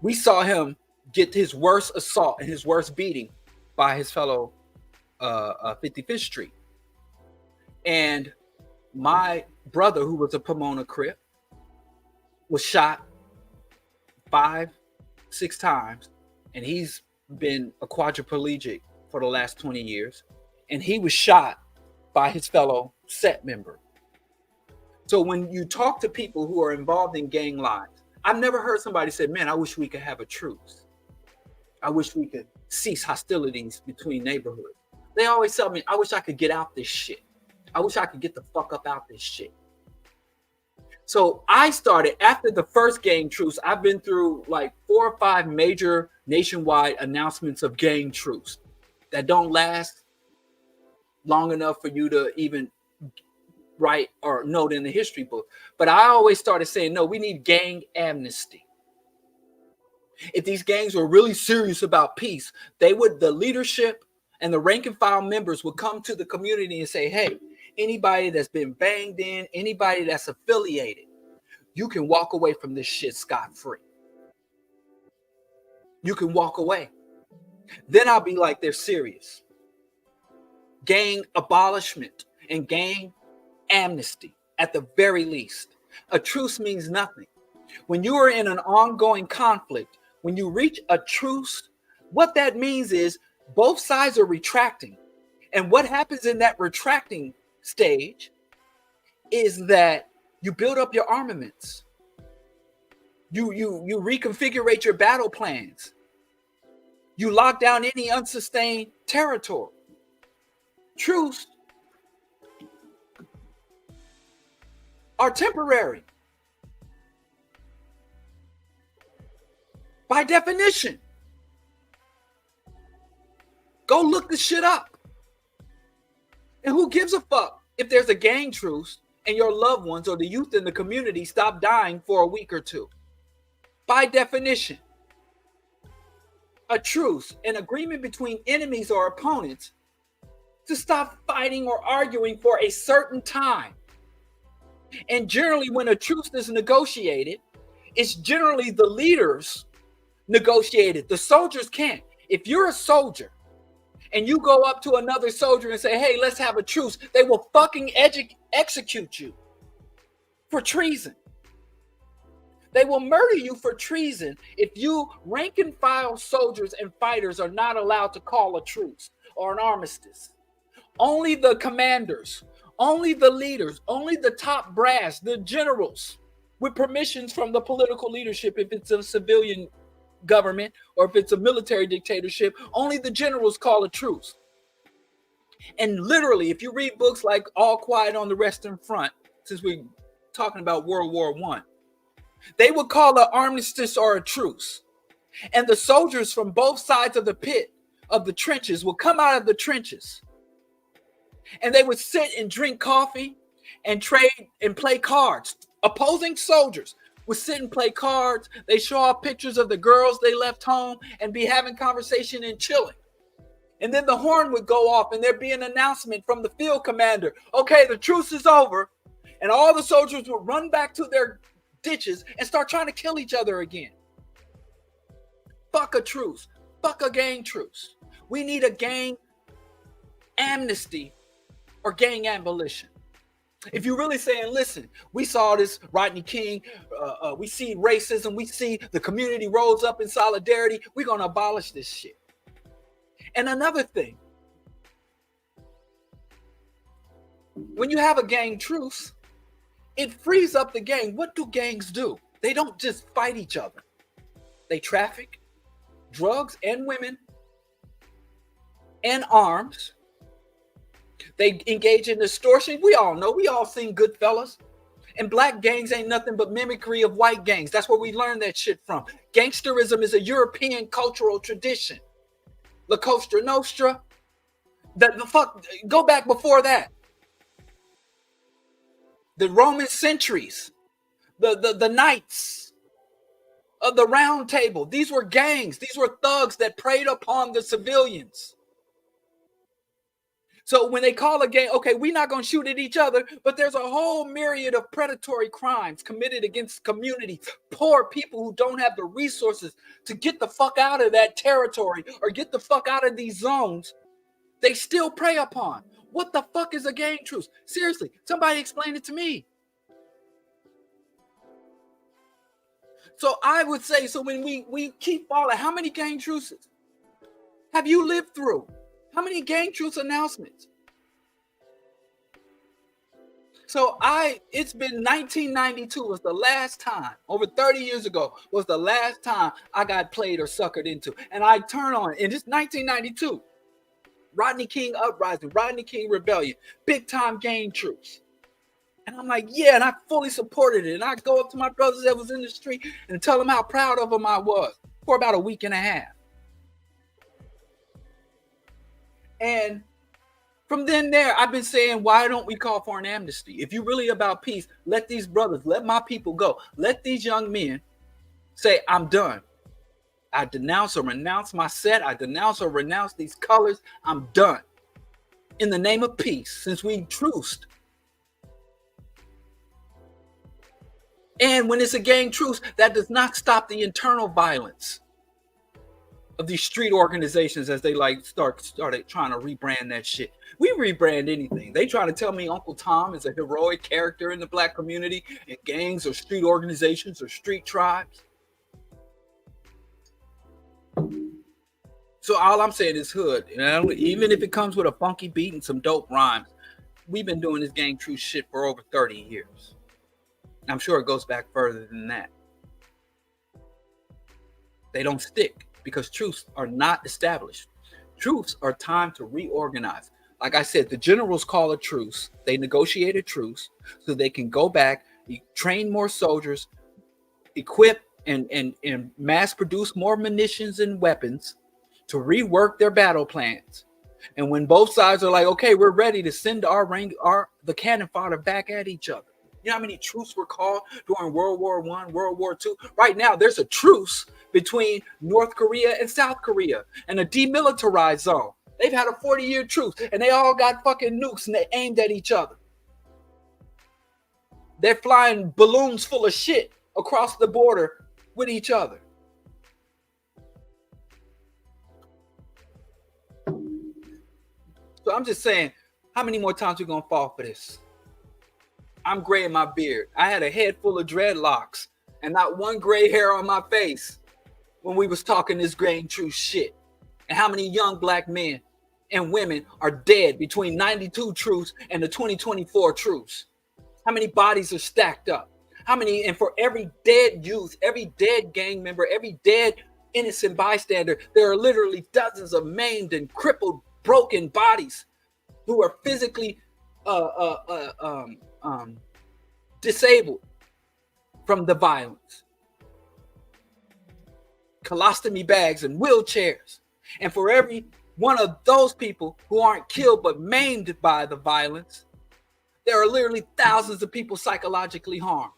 A: We saw him get his worst assault and his worst beating by his fellow 55th Street. And my brother, who was a Pomona Crip, was shot 5-6 times, and he's been a quadriplegic for the last 20 years, and he was shot by his fellow set member. So when you talk to people who are involved in gang lives, I've never heard somebody say, man, I wish we could have a truce. I wish we could cease hostilities between neighborhoods. They always tell me, I wish I could get out this shit. I wish I could get the fuck up out this shit. So I started, after the first gang truce, I've been through like 4 or 5 major nationwide announcements of gang truce that don't last long enough for you to even write or note in the history book. But I always started saying, no, we need gang amnesty. If these gangs were really serious about peace, the leadership and the rank and file members would come to the community and say, hey, anybody that's been banged in, anybody that's affiliated, you can walk away from this shit scot-free. You can walk away. Then I'll be like, they're serious. Gang abolishment and gang amnesty at the very least. A truce means nothing. When you are in an ongoing conflict, when you reach a truce, what that means is both sides are retracting. And what happens in that retracting stage is that you build up your armaments. You reconfigure your battle plans. You lock down any unsustained territory. Truce are temporary. By definition. Go look the shit up. And who gives a fuck if there's a gang truce and your loved ones or the youth in the community stop dying for a week or two? By definition, a truce, an agreement between enemies or opponents to stop fighting or arguing for a certain time. And generally, when a truce is negotiated, it's generally the leaders negotiated. The soldiers can't. If you're a soldier and you go up to another soldier and say, hey, let's have a truce, they will fucking execute you for treason. They will murder you for treason if you rank and file soldiers and fighters are not allowed to call a truce or an armistice. Only the commanders, only the leaders, only the top brass, the generals, with permissions from the political leadership, if it's a civilian government or if it's a military dictatorship, only the generals call a truce. And literally, if you read books like All Quiet on the Western Front, since we're talking about World War I, they would call an armistice or a truce. And the soldiers from both sides of the pit of the trenches would come out of the trenches. And they would sit and drink coffee and trade and play cards. Opposing soldiers would sit and play cards. They show off pictures of the girls they left home and be having conversation and chilling. And then the horn would go off and there'd be an announcement from the field commander. Okay, the truce is over. And all the soldiers would run back to their ditches and start trying to kill each other again. Fuck a truce. Fuck a gang truce. We need a gang amnesty or gang abolition. If you're really saying, listen, we saw this Rodney King, we see racism, we see the community rose up in solidarity, we're going to abolish this shit. And another thing, when you have a gang truce, it frees up the gang. What do gangs do? They don't just fight each other. They traffic drugs and women and arms. They engage in extortion. We all know. We all seen Goodfellas. And black gangs ain't nothing but mimicry of white gangs. That's where we learned that shit from. Gangsterism is a European cultural tradition. La Cosa Nostra. The fuck, go back before that. The Roman centuries, the knights of the Round Table. These were gangs. These were thugs that preyed upon the civilians. So when they call a gang, okay, we're not going to shoot at each other, but there's a whole myriad of predatory crimes committed against communities, poor people who don't have the resources to get the fuck out of that territory or get the fuck out of these zones. They still prey upon. What the fuck is a gang truce? Seriously, somebody explain it to me. So I would say, so when we keep following, how many gang truces have you lived through? How many gang truce announcements? So it's been 1992 was the last time, over 30 years ago, was the last time I got played or suckered into. And I turn on, and it's 1992. Rodney King uprising, Rodney King rebellion, big time gang truce. And I'm like, yeah, and I fully supported it. And I go up to my brothers that was in the street and tell them how proud of them I was for about a week and a half. And from then there, I've been saying, why don't we call for an amnesty? If you're really about peace, let these brothers, let my people go. Let these young men say, I'm done. I denounce or renounce my set. I denounce or renounce these colors. I'm done. In the name of peace, since we truced. And when it's a gang truce, that does not stop the internal violence of these street organizations as they started trying to rebrand that shit. We rebrand anything. They try to tell me Uncle Tom is a heroic character in the black community and gangs or street organizations or street tribes. So all I'm saying is hood. Even if it comes with a funky beat and some dope rhymes, we've been doing this gang truce shit for over 30 years. I'm sure it goes back further than that. They don't stick because truths are not established. Truths are time to reorganize. Like I said, the generals call a truce. They negotiate a truce so they can go back, train more soldiers, equip and mass produce more munitions and weapons to rework their battle plans. And when both sides are like, okay, we're ready to send the cannon fodder back at each other. You know how many truces were called during World War I, World War II? Right now, there's a truce between North Korea and South Korea and a demilitarized zone. They've had a 40-year truce, and they all got fucking nukes, and they aimed at each other. They're flying balloons full of shit across the border with each other. So I'm just saying, how many more times we gonna fall for this? I'm gray in my beard. I had a head full of dreadlocks and not one gray hair on my face when we was talking this gang truce shit. And how many young black men and women are dead between 92 truce and the 2024 truce? How many bodies are stacked up? How many, and for every dead youth, every dead gang member, every dead innocent bystander, there are literally dozens of maimed and crippled, broken bodies who are physically disabled from the violence. Colostomy bags and wheelchairs. And for every one of those people who aren't killed but maimed by the violence, there are literally thousands of people psychologically harmed.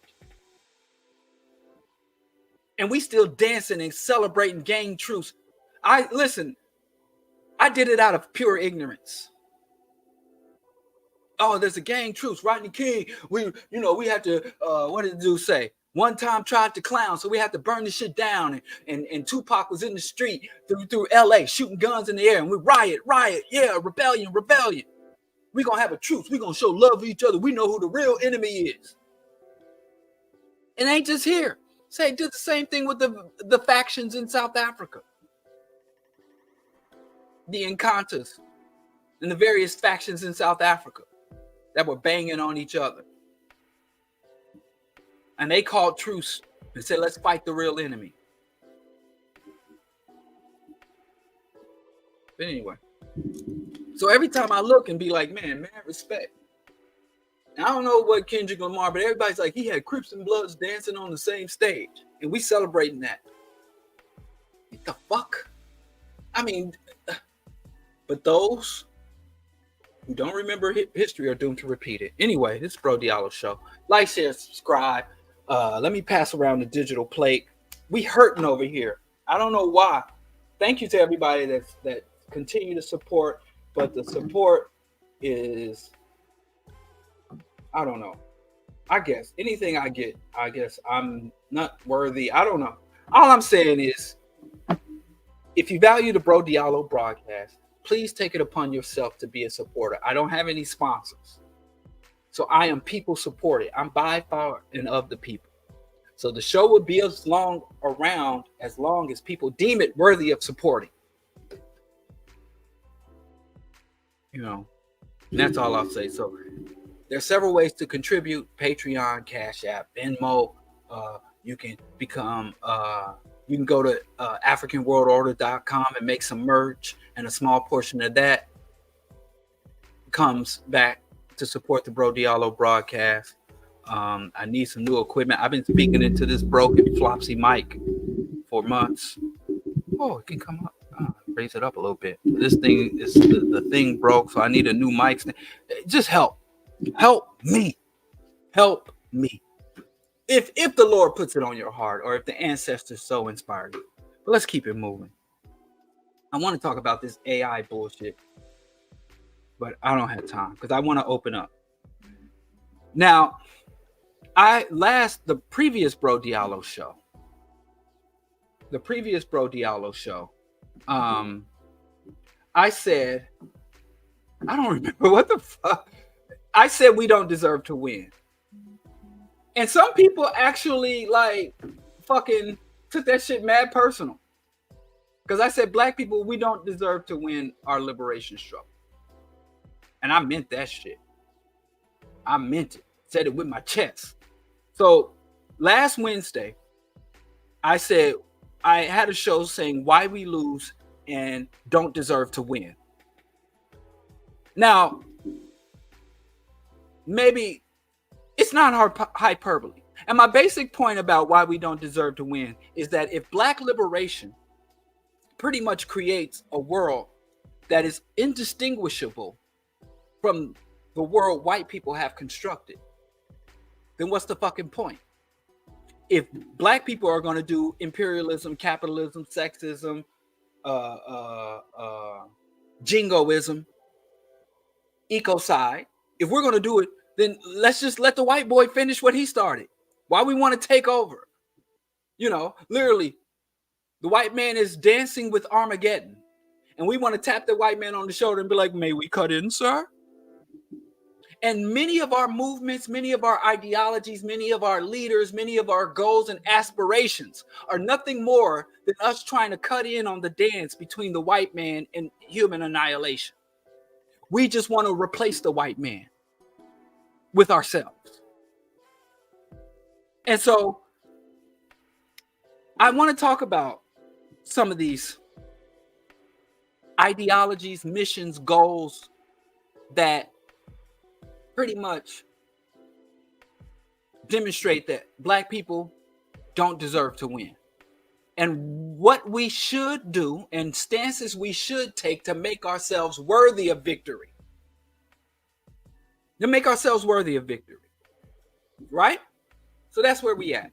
A: And we still dancing and celebrating gang truce. I did it out of pure ignorance. Oh, there's a gang truce. Rodney King, we had to, what did the dude say? One time tried to clown, so we had to burn this shit down. And Tupac was in the street through LA shooting guns in the air, and we riot, yeah, rebellion. We're going to have a truce. We're going to show love to each other. We know who the real enemy is. It ain't just here. Say, did the same thing with the factions in South Africa. The Encantas and the various factions in South Africa that were banging on each other. And they called truce and said, let's fight the real enemy. But anyway, so every time I look and be like, man, respect. And I don't know what Kendrick Lamar, but everybody's like, he had Crips and Bloods dancing on the same stage. And we celebrating that. What the fuck? I mean, but those who don't remember history are doomed to repeat it. Anyway, this is Diallo show. Like, share, subscribe. Let me pass around the digital plate. We hurting over here. I don't know why. Thank you to everybody that continue to support, but the support is, I don't know. I guess anything I get, I guess I'm not worthy. I don't know. All I'm saying is, if you value the BroDiallo broadcast, please take it upon yourself to be a supporter. I don't have any sponsors. So I am people supported. I'm by far and of the people. So the show will be as long as people deem it worthy of supporting. You know, and that's all I'll say. So there are several ways to contribute: Patreon, CashApp, Venmo. You can become, you can go to AfricanWorldOrder.com and make some merch, and a small portion of that comes back to support the BroDiallo broadcast. I need some new equipment. I've been speaking into this broken Flopsy mic for months. Oh, it can come up. Raise it up a little bit. This thing is the thing broke, so I need a new mic. Just help me. If the Lord puts it on your heart, or if the ancestors so inspire you. But let's keep it moving. I want to talk about this AI bullshit, but I don't have time because I want to open up. Now, the previous BroDiallo show, I said, I don't remember what the fuck. I said we don't deserve to win. And some people actually like fucking took that shit mad personal. Because I said black people, we don't deserve to win our liberation struggle. And I meant that shit. I meant it. Said it with my chest. So last Wednesday, I said I had a show saying why we lose and don't deserve to win. Now, maybe it's not hyperbole. And my basic point about why we don't deserve to win is that if black liberation pretty much creates a world that is indistinguishable from the world white people have constructed, then what's the fucking point? If black people are going to do imperialism, capitalism, sexism, jingoism, ecocide, if we're going to do it, then let's just let the white boy finish what he started. Why we want to take over? You know, literally, the white man is dancing with Armageddon, and we want to tap the white man on the shoulder and be like, may we cut in, sir? And many of our movements, many of our ideologies, many of our leaders, many of our goals and aspirations are nothing more than us trying to cut in on the dance between the white man and human annihilation. We just want to replace the white man with ourselves. And so I want to talk about some of these ideologies, missions, goals that pretty much demonstrate that black people don't deserve to win, and what we should do and stances we should take to make ourselves worthy of victory. Right? So that's where we at.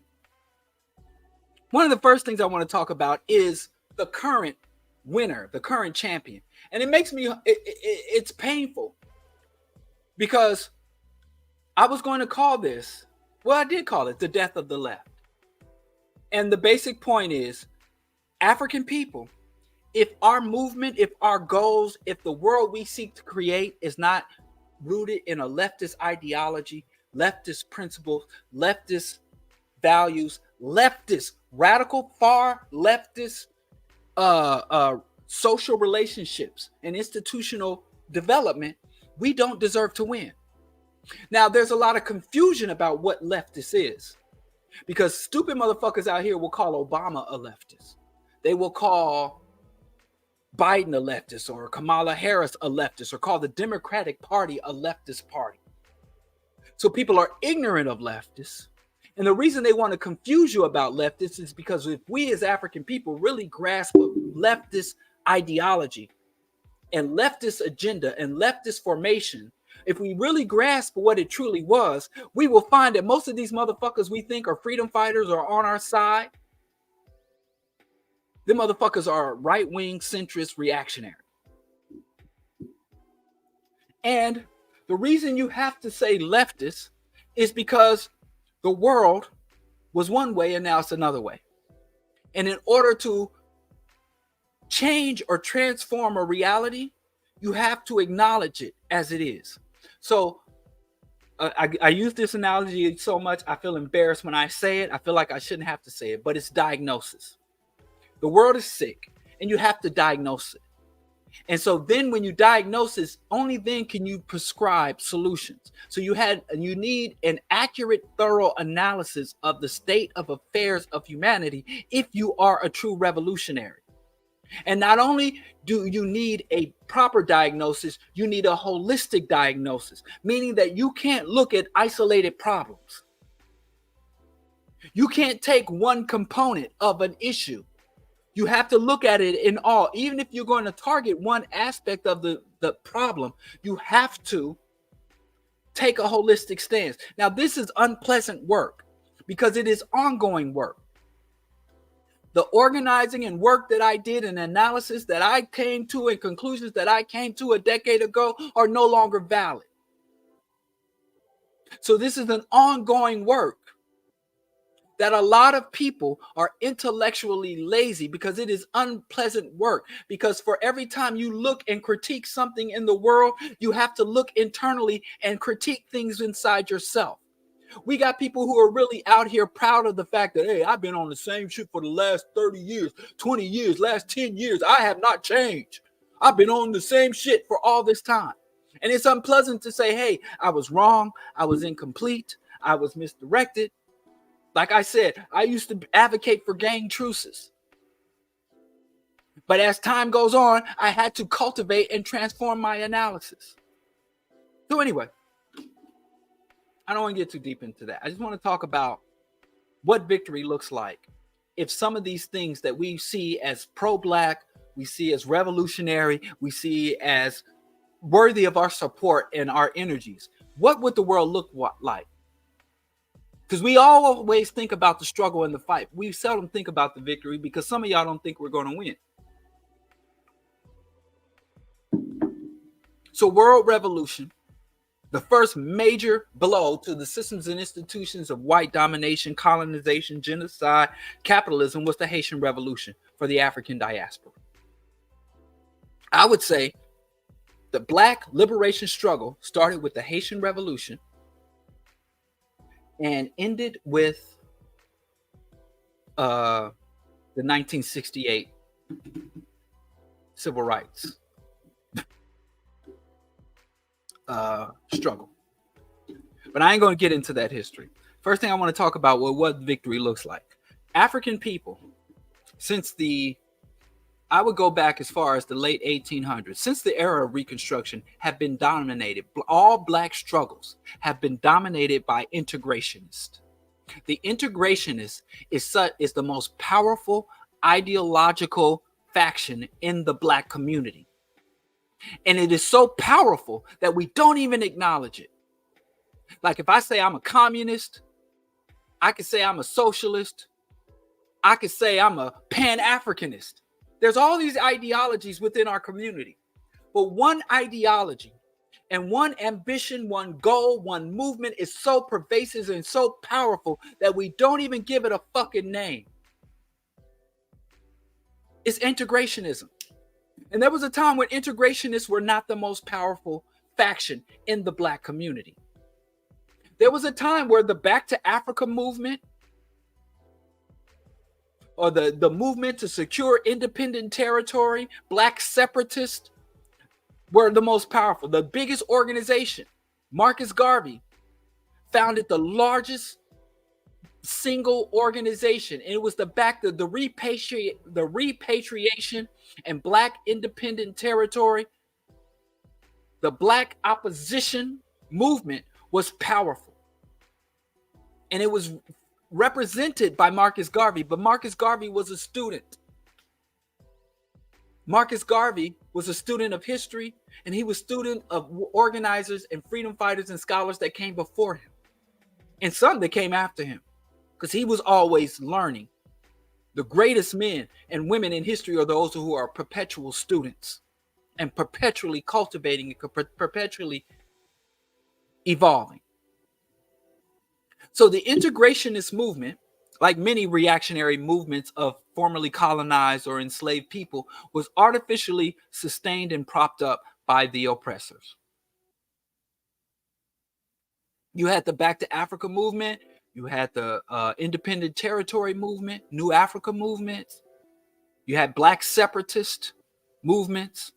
A: One of the first things I want to talk about is the current winner, the current champion. And it makes me, it's painful Because I was going to call this, well, I did call it the death of the left. And the basic point is African people, if our movement, if our goals, if the world we seek to create is not rooted in a leftist ideology, leftist principles, leftist values, leftist, radical, far leftist social relationships and institutional development, we don't deserve to win. Now, there's a lot of confusion about what leftist is, because stupid motherfuckers out here will call Obama a leftist. They will call Biden a leftist, or Kamala Harris a leftist, or call the Democratic Party a leftist party. So people are ignorant of leftists. And the reason they want to confuse you about leftists is because if we as African people really grasp leftist ideology and leftist agenda and leftist formation, if we really grasp what it truly was, we will find that most of these motherfuckers we think are freedom fighters or on our side, them motherfuckers are right-wing, centrist, reactionary. And the reason you have to say leftist is because the world was one way and now it's another way. And in order to change or transform a reality, you have to acknowledge it as it is. So I use this analogy so much, I feel embarrassed when I say it. I feel like I shouldn't have to say it, but it's diagnosis. The world is sick and you have to diagnose it. And so then when you diagnose it, only then can you prescribe solutions. So you need an accurate, thorough analysis of the state of affairs of humanity if you are a true revolutionary. And not only do you need a proper diagnosis, you need a holistic diagnosis, meaning that you can't look at isolated problems. You can't take one component of an issue. You have to look at it in all. Even if you're going to target one aspect of the problem, you have to take a holistic stance. Now, this is unpleasant work because it is ongoing work. The organizing and work that I did and analysis that I came to and conclusions that I came to a decade ago are no longer valid. So this is an ongoing work that a lot of people are intellectually lazy because it is unpleasant work. Because for every time you look and critique something in the world, you have to look internally and critique things inside yourself. We got people who are really out here proud of the fact that, hey, I've been on the same shit for the last 30 years, 20 years, last 10 years. I have not changed. I've been on the same shit for all this time. And it's unpleasant to say, hey, I was wrong. I was incomplete. I was misdirected. Like I said, I used to advocate for gang truces. But as time goes on, I had to cultivate and transform my analysis. So anyway, I don't want to get too deep into that. I just want to talk about what victory looks like if some of these things that we see as pro-Black, we see as revolutionary, we see as worthy of our support and our energies, what would the world look like? Because we always think about the struggle and the fight. We seldom think about the victory because some of y'all don't think we're going to win. So world revolution, the first major blow to the systems and institutions of white domination, colonization, genocide, capitalism was the Haitian Revolution for the African diaspora. I would say the Black liberation struggle started with the Haitian Revolution and ended with the 1968 civil rights struggle. But I ain't going to get into that history. First thing I want to talk about what victory looks like. African people, I would go back as far as the late 1800s, since the era of Reconstruction, have been dominated. All Black struggles have been dominated by integrationists. The integrationist is the most powerful ideological faction in the Black community. And it is so powerful that we don't even acknowledge it. Like if I say I'm a communist, I could say I'm a socialist, I could say I'm a Pan-Africanist. There's all these ideologies within our community. But one ideology And one ambition, one goal, one movement is so pervasive and so powerful that we don't even give it a fucking name. It's integrationism. And there was a time when integrationists were not the most powerful faction in the Black community. There was a time where the Back to Africa movement, or the movement to secure independent territory, Black separatists, were the most powerful. The biggest organization, Marcus Garvey, founded the largest single organization, and it was the repatriation and Black independent territory. The Black opposition movement was powerful, and it was represented by Marcus Garvey, but Marcus Garvey was a student. Marcus Garvey was a student of history, and he was a student of organizers and freedom fighters and scholars that came before him, and some that came after him, because he was always learning. The greatest men and women in history are those who are perpetual students and perpetually cultivating and perpetually evolving. So the integrationist movement, like many reactionary movements of formerly colonized or enslaved people, was artificially sustained and propped up by the oppressors. You had the Back to Africa movement, you had the independent territory movement, New Africa movements, you had Black separatist movements.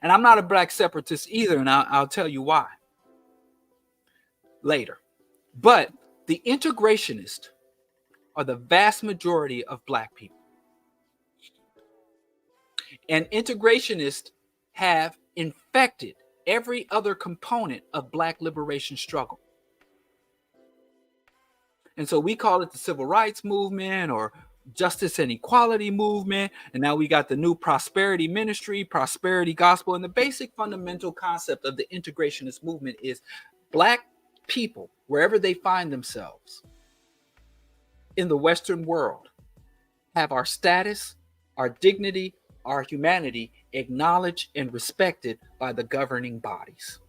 A: And I'm not a Black separatist either, and I'll tell you why later. But the integrationists are the vast majority of Black people. And integrationists have infected every other component of Black liberation struggle. And so we call it the civil rights movement or justice and equality movement. And now we got the new prosperity ministry, prosperity gospel. And the basic fundamental concept of the integrationist movement is Black people, wherever they find themselves in the Western world, have our status, our dignity, our humanity acknowledged and respected by the governing bodies.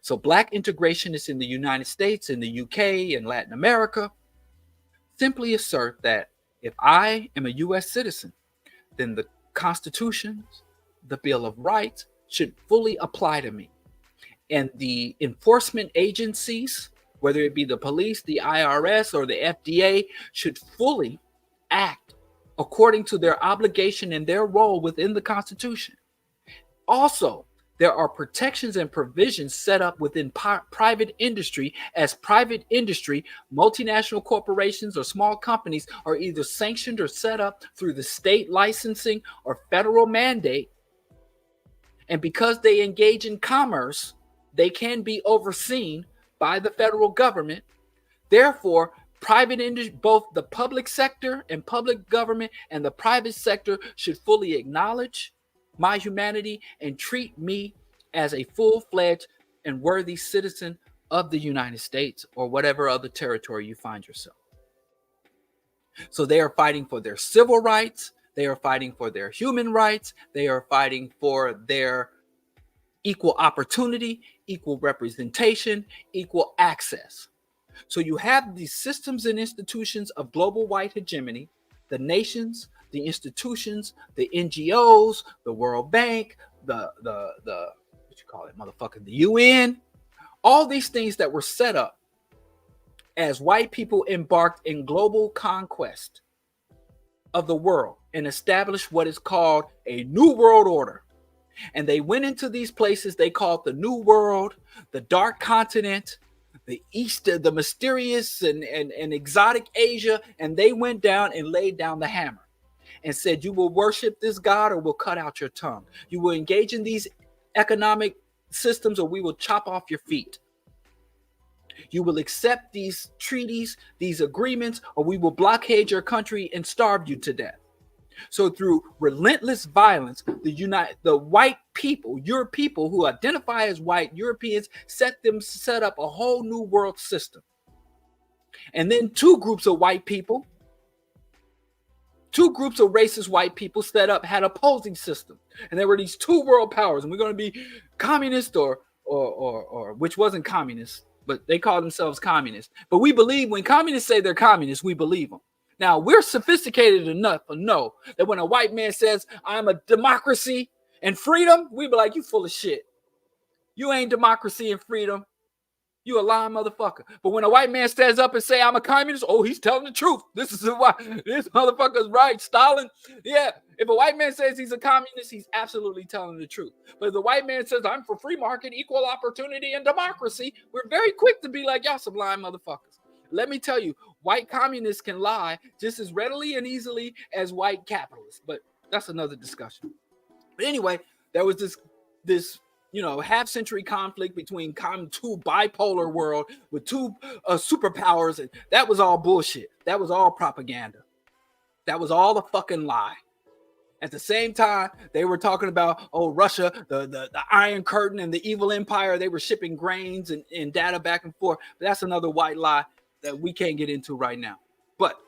A: So Black integrationists in the United States, in the UK, and Latin America simply assert that if I am a US citizen, then the Constitution, the Bill of Rights should fully apply to me. And the enforcement agencies, whether it be the police, the IRS, or the FDA, should fully act according to their obligation and their role within the Constitution. Also, there are protections and provisions set up within private industry, as private industry, multinational corporations or small companies are either sanctioned or set up through the state licensing or federal mandate. And because they engage in commerce, they can be overseen by the federal government. Therefore, private industry, both the public sector and public government and the private sector, should fully acknowledge my humanity and treat me as a full-fledged and worthy citizen of the United States or whatever other territory you find yourself. So they are fighting for their civil rights, they are fighting for their human rights, they are fighting for their equal opportunity, equal representation, equal access. So you have these systems and institutions of global white hegemony, the nations, the institutions, the NGOs, the World Bank, the what you call it, motherfucker, the UN, all these things that were set up as white people embarked in global conquest of the world and established what is called a new world order. And they went into these places they called the New World, the Dark Continent, the East, the mysterious and exotic Asia, and they went down and laid down the hammer and said, you will worship this God or we'll cut out your tongue. You will engage in these economic systems or we will chop off your feet. You will accept these treaties, these agreements, or we will blockade your country and starve you to death. So through relentless violence, the white people, your people who identify as white Europeans, set up a whole new world system. And then two groups of white people Two groups of racist white people set up, had opposing systems. And there were these two world powers, and we're going to be communist or which wasn't communist, but they call themselves communists. But we believe when communists say they're communists, we believe them. Now, we're sophisticated enough to know that when a white man says, I'm a democracy and freedom, we be like, you full of shit. You ain't democracy and freedom. You a lying motherfucker. But when a white man stands up and say, I'm a communist, oh, he's telling the truth. This is why this motherfucker's right. Stalin. Yeah. If a white man says he's a communist, he's absolutely telling the truth. But if the white man says, I'm for free market, equal opportunity, and democracy, we're very quick to be like, y'all some lying motherfuckers. Let me tell you, white communists can lie just as readily and easily as white capitalists. But that's another discussion. But anyway, there was this half-century conflict between two bipolar world with two superpowers, and that was all bullshit. That was all propaganda. That was all a fucking lie. At the same time, they were talking about, Russia, the Iron Curtain and the evil empire. They were shipping grains and data back and forth. But that's another white lie that we can't get into right now. But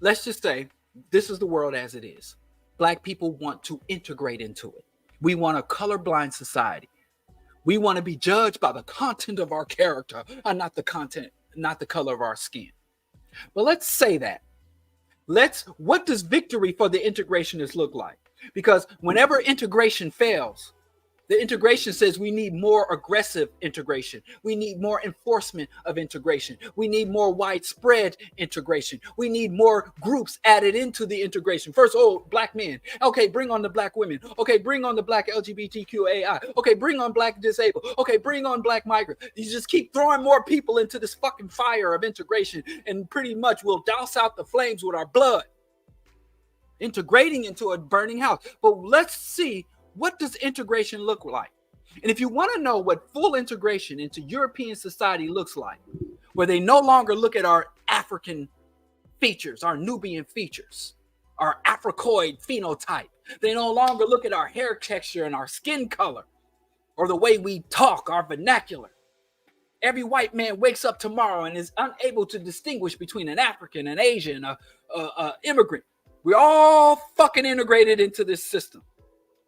A: let's just say this is the world as it is. Black people want to integrate into it. We want a colorblind society. We want to be judged by the content of our character and not the content, not the color of our skin. But let's say that. What does victory for the integrationists look like? Because whenever integration fails, the integration says we need more aggressive integration. We need more enforcement of integration. We need more widespread integration. We need more groups added into the integration. First, black men. Okay, bring on the black women. Okay, bring on the black LGBTQAI. Okay, bring on black disabled. Okay, bring on black migrant. You just keep throwing more people into this fucking fire of integration, and pretty much we'll douse out the flames with our blood. Integrating into a burning house. But let's see, what does integration look like? And if you want to know what full integration into European society looks like, where they no longer look at our African features, our Nubian features, our Africoid phenotype. They no longer look at our hair texture and our skin color, or the way we talk, our vernacular. Every white man wakes up tomorrow and is unable to distinguish between an African, an Asian, an immigrant. We're all fucking integrated into this system.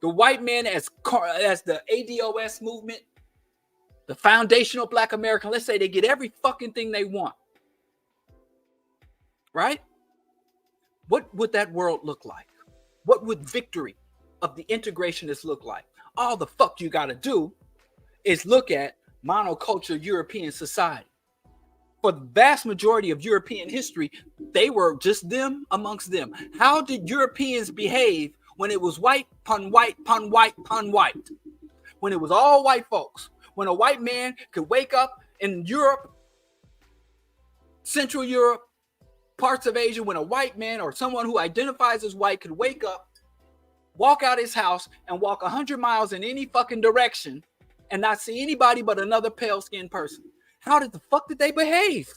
A: The white man as the ADOS movement, the foundational black American, let's say they get every fucking thing they want. Right? What would that world look like? What would victory of the integrationists look like? All the fuck you got to do is look at monoculture European society. For the vast majority of European history, they were just them amongst them. How did Europeans behave when it was white, pun white, pun white, pun white? When it was all white folks. When a white man could wake up in Europe, Central Europe, parts of Asia, when a white man or someone who identifies as white could wake up, walk out his house and walk 100 miles in any fucking direction and not see anybody but another pale-skinned person. How did the fuck did they behave?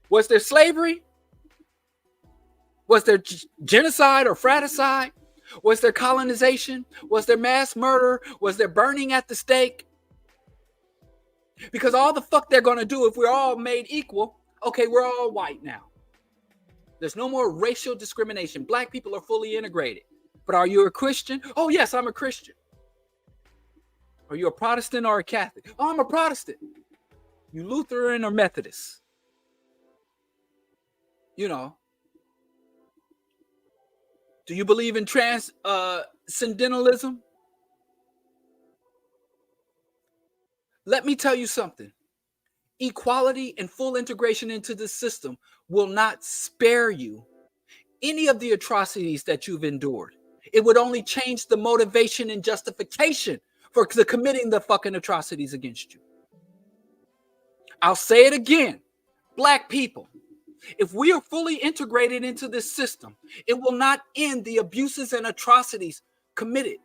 A: Was there slavery? Was there genocide or fratricide? Was there colonization? Was there mass murder? Was there burning at the stake? Because all the fuck they're going to do if we're all made equal, okay, we're all white now. There's no more racial discrimination. Black people are fully integrated. But are you a Christian? Oh, yes, I'm a Christian. Are you a Protestant or a Catholic? Oh, I'm a Protestant. You Lutheran or Methodist? You know. Do you believe in transcendentalism? Let me tell you something. Equality and full integration into the system will not spare you any of the atrocities that you've endured. It would only change the motivation and justification for committing the fucking atrocities against you. I'll say it again. Black people, if we are fully integrated into this system, it will not end the abuses and atrocities committed.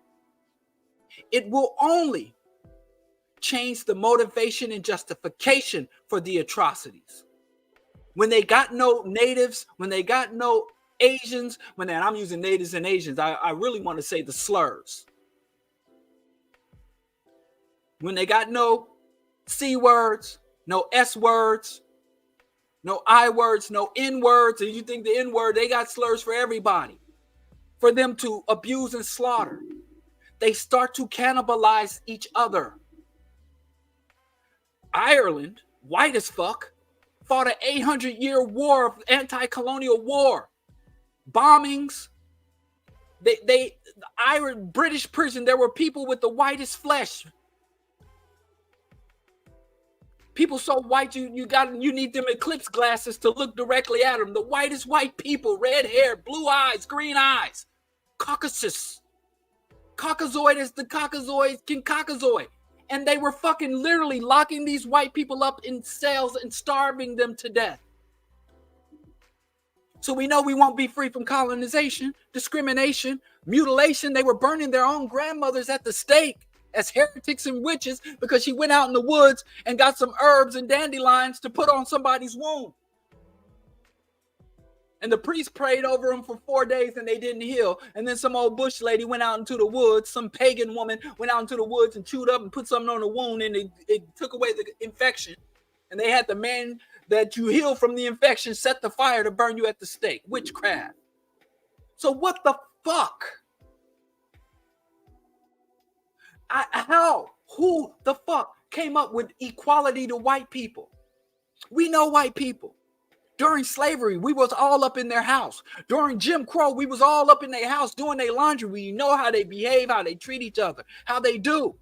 A: It will only change the motivation and justification for the atrocities. When they got no natives, when they got no Asians, and I'm using natives and Asians, I really want to say the slurs. When they got no C words, no S words, No I words, no N words. And you think the N word, they got slurs for everybody. For them to abuse and slaughter. They start to cannibalize each other. Ireland, white as fuck, fought an 800-year war of anti-colonial war. Bombings. The Irish British prison, there were people with the whitest flesh. People so white you need them eclipse glasses to look directly at them. The whitest white people, red hair, blue eyes, green eyes. Caucasus. Caucasoid is the Caucasoid, King Caucasoid. And they were fucking literally locking these white people up in cells and starving them to death. So we know we won't be free from colonization, discrimination, mutilation. They were burning their own grandmothers at the stake as heretics and witches because she went out in the woods and got some herbs and dandelions to put on somebody's wound. And the priest prayed over them for 4 days and they didn't heal. And then some old bush lady went out into the woods. Some pagan woman went out into the woods and chewed up and put something on the wound and it took away the infection. And they had the man that you heal from the infection set the fire to burn you at the stake. Witchcraft. So what the fuck? Who the fuck came up with equality to white people? We know white people. During slavery, we was all up in their house. During Jim Crow, we was all up in their house doing their laundry. We know how they behave, how they treat each other, how they do.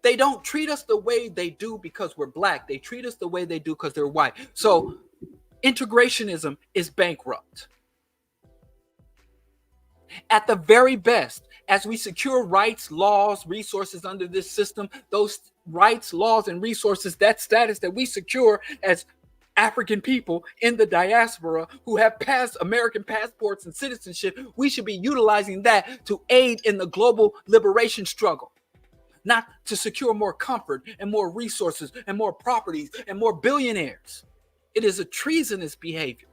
A: They don't treat us the way they do because we're black. They treat us the way they do because they're white. So integrationism is bankrupt. At the very best, as we secure rights, laws, resources under this system, those rights, laws, and resources, that status that we secure as African people in the diaspora who have passed American passports and citizenship, we should be utilizing that to aid in the global liberation struggle, not to secure more comfort and more resources and more properties and more billionaires. It is a treasonous behavior.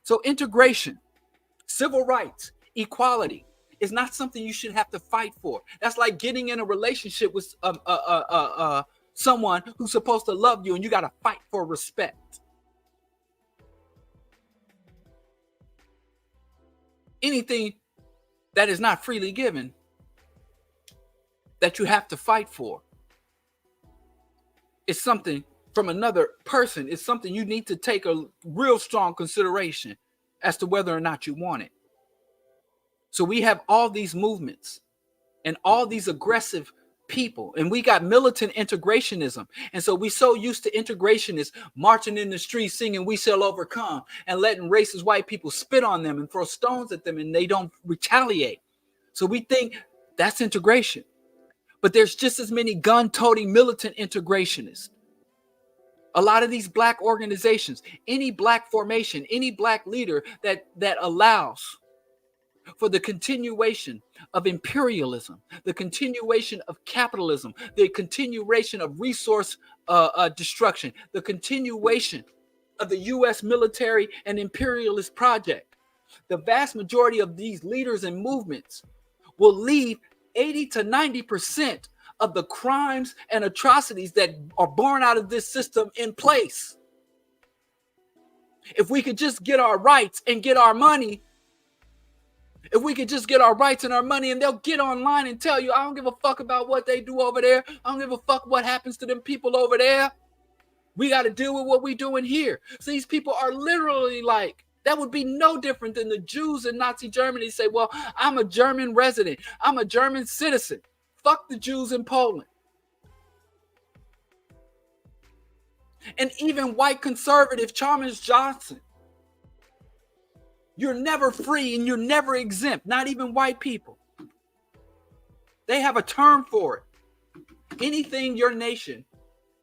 A: So integration, civil rights, equality is not something you should have to fight for. That's like getting in a relationship with someone who's supposed to love you and you got to fight for respect. Anything that is not freely given that you have to fight for is something from another person. It's something you need to take a real strong consideration as to whether or not you want it. So we have all these movements and all these aggressive people, and we got militant integrationism. And so we so used to integrationists marching in the streets singing "We Shall Overcome" and letting racist white people spit on them and throw stones at them and they don't retaliate. So we think that's integration. But there's just as many gun-toting militant integrationists. A lot of these black organizations, any black formation, any black leader that allows for the continuation of imperialism, the continuation of capitalism, the continuation of resource destruction, the continuation of the U.S. military and imperialist project. The vast majority of these leaders and movements will leave 80 to 90% of the crimes and atrocities that are born out of this system in place. If we could just get our rights and get our money, if we could just get our rights and our money, and they'll get online and tell you, I don't give a fuck about what they do over there. I don't give a fuck what happens to them people over there. We got to deal with what we doing here. So these people are literally like, that would be no different than the Jews in Nazi Germany say, well, I'm a German resident. I'm a German citizen. Fuck the Jews in Poland. And even white conservative Chalmers Johnson. You're never free and you're never exempt, not even white people. They have a term for it. Anything your nation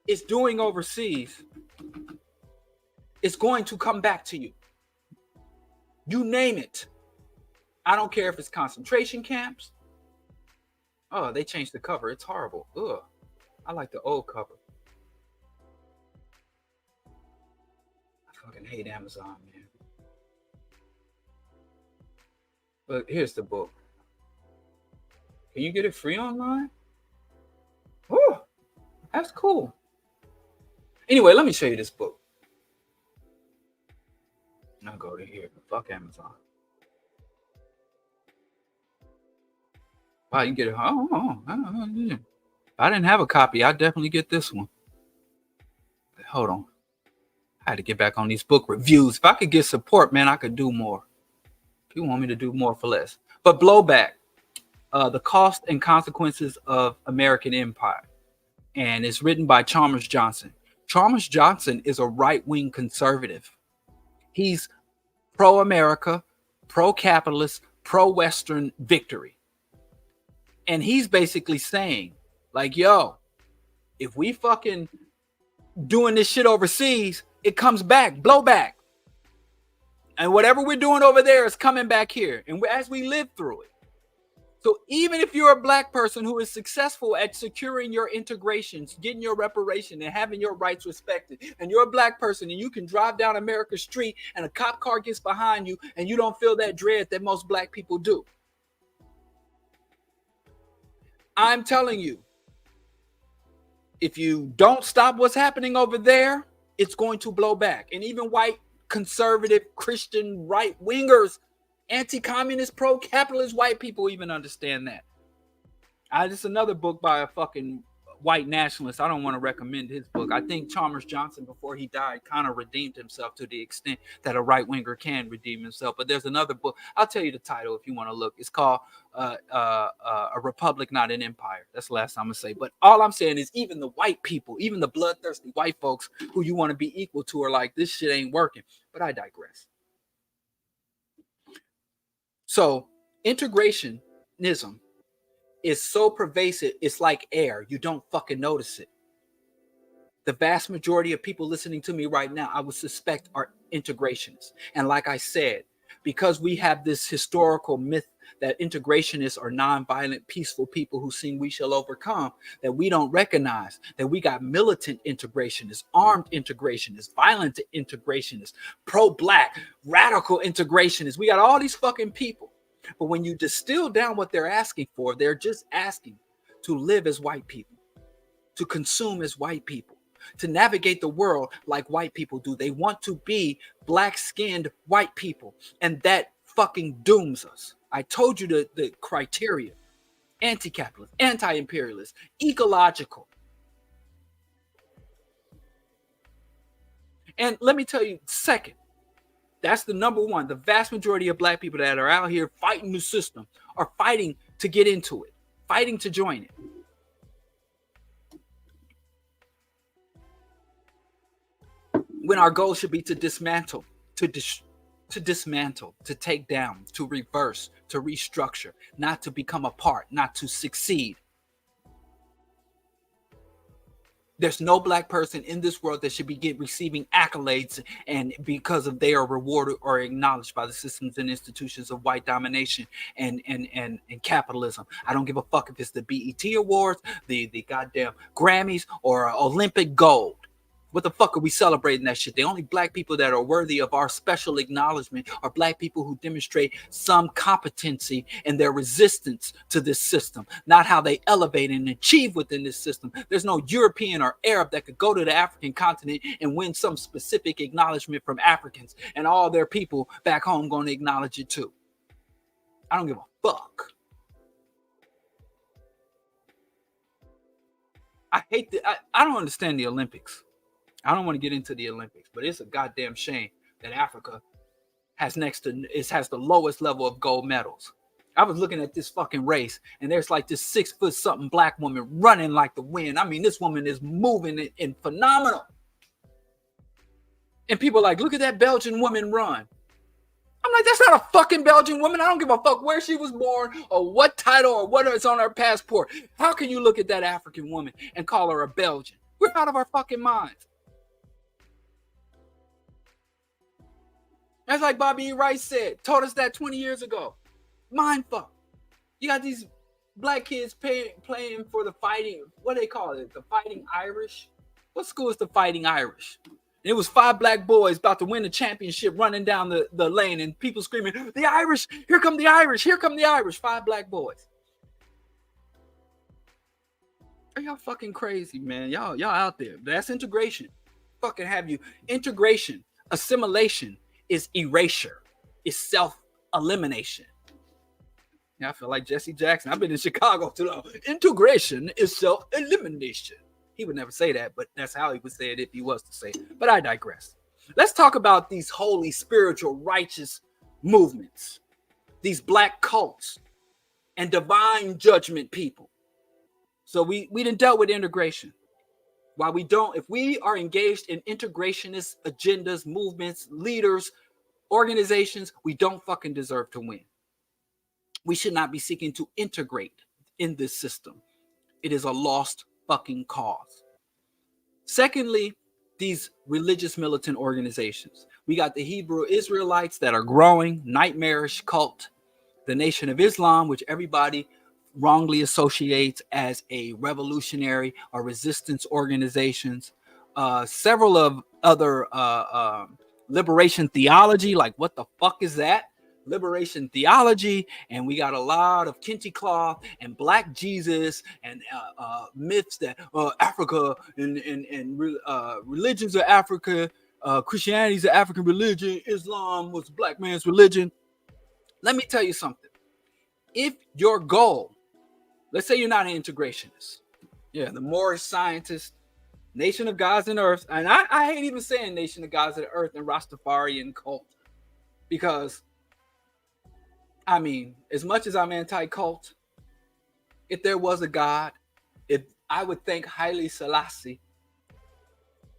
A: is doing overseas is going to come back to you. You name it. I don't care if it's concentration camps. Oh, they changed the cover. It's horrible. Ugh. I like the old cover. I fucking hate Amazon, man. But here's the book. Can you get it free online? Oh, that's cool. Anyway, let me show you this book. I'll go to here. Fuck Amazon. Wow, you get it. If I didn't have a copy, I'd definitely get this one. Hold on. I had to get back on these book reviews. If I could get support, man, I could do more. If you want me to do more for less. But Blowback, the cost and consequences of American empire. And it's written by Chalmers Johnson. Chalmers Johnson is a right-wing conservative. He's pro-America, pro-capitalist, pro-Western victory. And he's basically saying, like, yo, if we fucking doing this shit overseas, it comes back, blowback. And whatever we're doing over there is coming back here. And as we live through it. So even if you're a black person who is successful at securing your integrations, getting your reparation and having your rights respected, and you're a black person and you can drive down America's street and a cop car gets behind you and you don't feel that dread that most black people do. I'm telling you, if you don't stop what's happening over there, it's going to blow back. And even white, conservative, Christian, right-wingers, anti-communist, pro-capitalist white people even understand that. This is another book by a fucking white nationalist. I don't want to recommend his book. I think Chalmers Johnson, before he died, kind of redeemed himself to the extent that a right-winger can redeem himself. But there's another book. I'll tell you the title if you want to look. It's called A Republic, Not an Empire. That's the last time I'm going to say. But all I'm saying is even the white people, even the bloodthirsty white folks who you want to be equal to are like, this shit ain't working. But I digress. So integrationism is so pervasive, it's like air. You don't fucking notice it. The vast majority of people listening to me right now, I would suspect, are integrationists. And like I said, because we have this historical myth that integrationists are nonviolent, peaceful people who sing "We Shall Overcome," that we don't recognize that we got militant integrationists, armed integrationists, violent integrationists, pro-black, radical integrationists. We got all these fucking people. But when you distill down what they're asking for, they're just asking to live as white people, to consume as white people, to navigate the world like white people do. They want to be black-skinned white people, and that fucking dooms us. I told you the criteria: anti-capitalist, anti-imperialist, ecological. And let me tell you, second, that's the number one. The vast majority of black people that are out here fighting the system are fighting to get into it, fighting to join it. When our goal should be to dismantle, to dismantle, to take down, to reverse, to restructure, not to become a part, not to succeed. There's no black person in this world that should be receiving accolades and because of they are rewarded or acknowledged by the systems and institutions of white domination and capitalism. I don't give a fuck if it's the BET Awards, the goddamn Grammys, or Olympic gold. What the fuck are we celebrating that shit? The only black people that are worthy of our special acknowledgement are black people who demonstrate some competency in their resistance to this system, not how they elevate and achieve within this system. There's no European or Arab that could go to the African continent and win some specific acknowledgement from Africans, and all their people back home going to acknowledge it too. I don't give a fuck. I don't understand the Olympics. I don't want to get into the Olympics, but it's a goddamn shame that Africa has the lowest level of gold medals. I was looking at this fucking race, and there's like this 6 foot something black woman running like the wind. I mean, this woman is moving and phenomenal. And people are like, look at that Belgian woman run. I'm like, that's not a fucking Belgian woman. I don't give a fuck where she was born or what title or what is on her passport. How can you look at that African woman and call her a Belgian? We're out of our fucking minds. That's like Bobby E. Rice said, told us that 20 years ago. Mindfuck. You got these black kids playing for the fighting, what do they call it? The Fighting Irish? What school is the Fighting Irish? And it was 5 black boys about to win the championship running down the lane and people screaming, the Irish, here come the Irish, here come the Irish. 5 black boys. Are y'all fucking crazy, man? Y'all out there. That's integration. fucking have you. Integration, assimilation is erasure, is self-elimination. Yeah, I feel like Jesse Jackson. I've been in Chicago too long. Integration is self-elimination. He would never say that, but that's how he would say it if he was to say it. But I digress. Let's talk about these holy, spiritual, righteous movements, these black cults and divine judgment people. So we done dealt with integration. While we don't, if we are engaged in integrationist agendas, movements, leaders, organizations, we don't fucking deserve to win. We should not be seeking to integrate in this system. It is a lost fucking cause. Secondly, these religious militant organizations. We got the Hebrew Israelites that are growing, nightmarish cult, the Nation of Islam, which everybody wrongly associates as a revolutionary or resistance organizations. Several of other liberation theology, like what the fuck is that? Liberation theology, and we got a lot of kente cloth and black Jesus and myths that Africa and religions of Africa, Christianity is an African religion, Islam was a black man's religion. Let me tell you something. If your goal, let's say you're not an integrationist, yeah, the Moorish scientist, Nation of Gods and Earth, and I hate even saying Nation of Gods and Earth and Rastafarian cult, because I mean, as much as I'm anti-cult, if there was a God, if I would thank Haile Selassie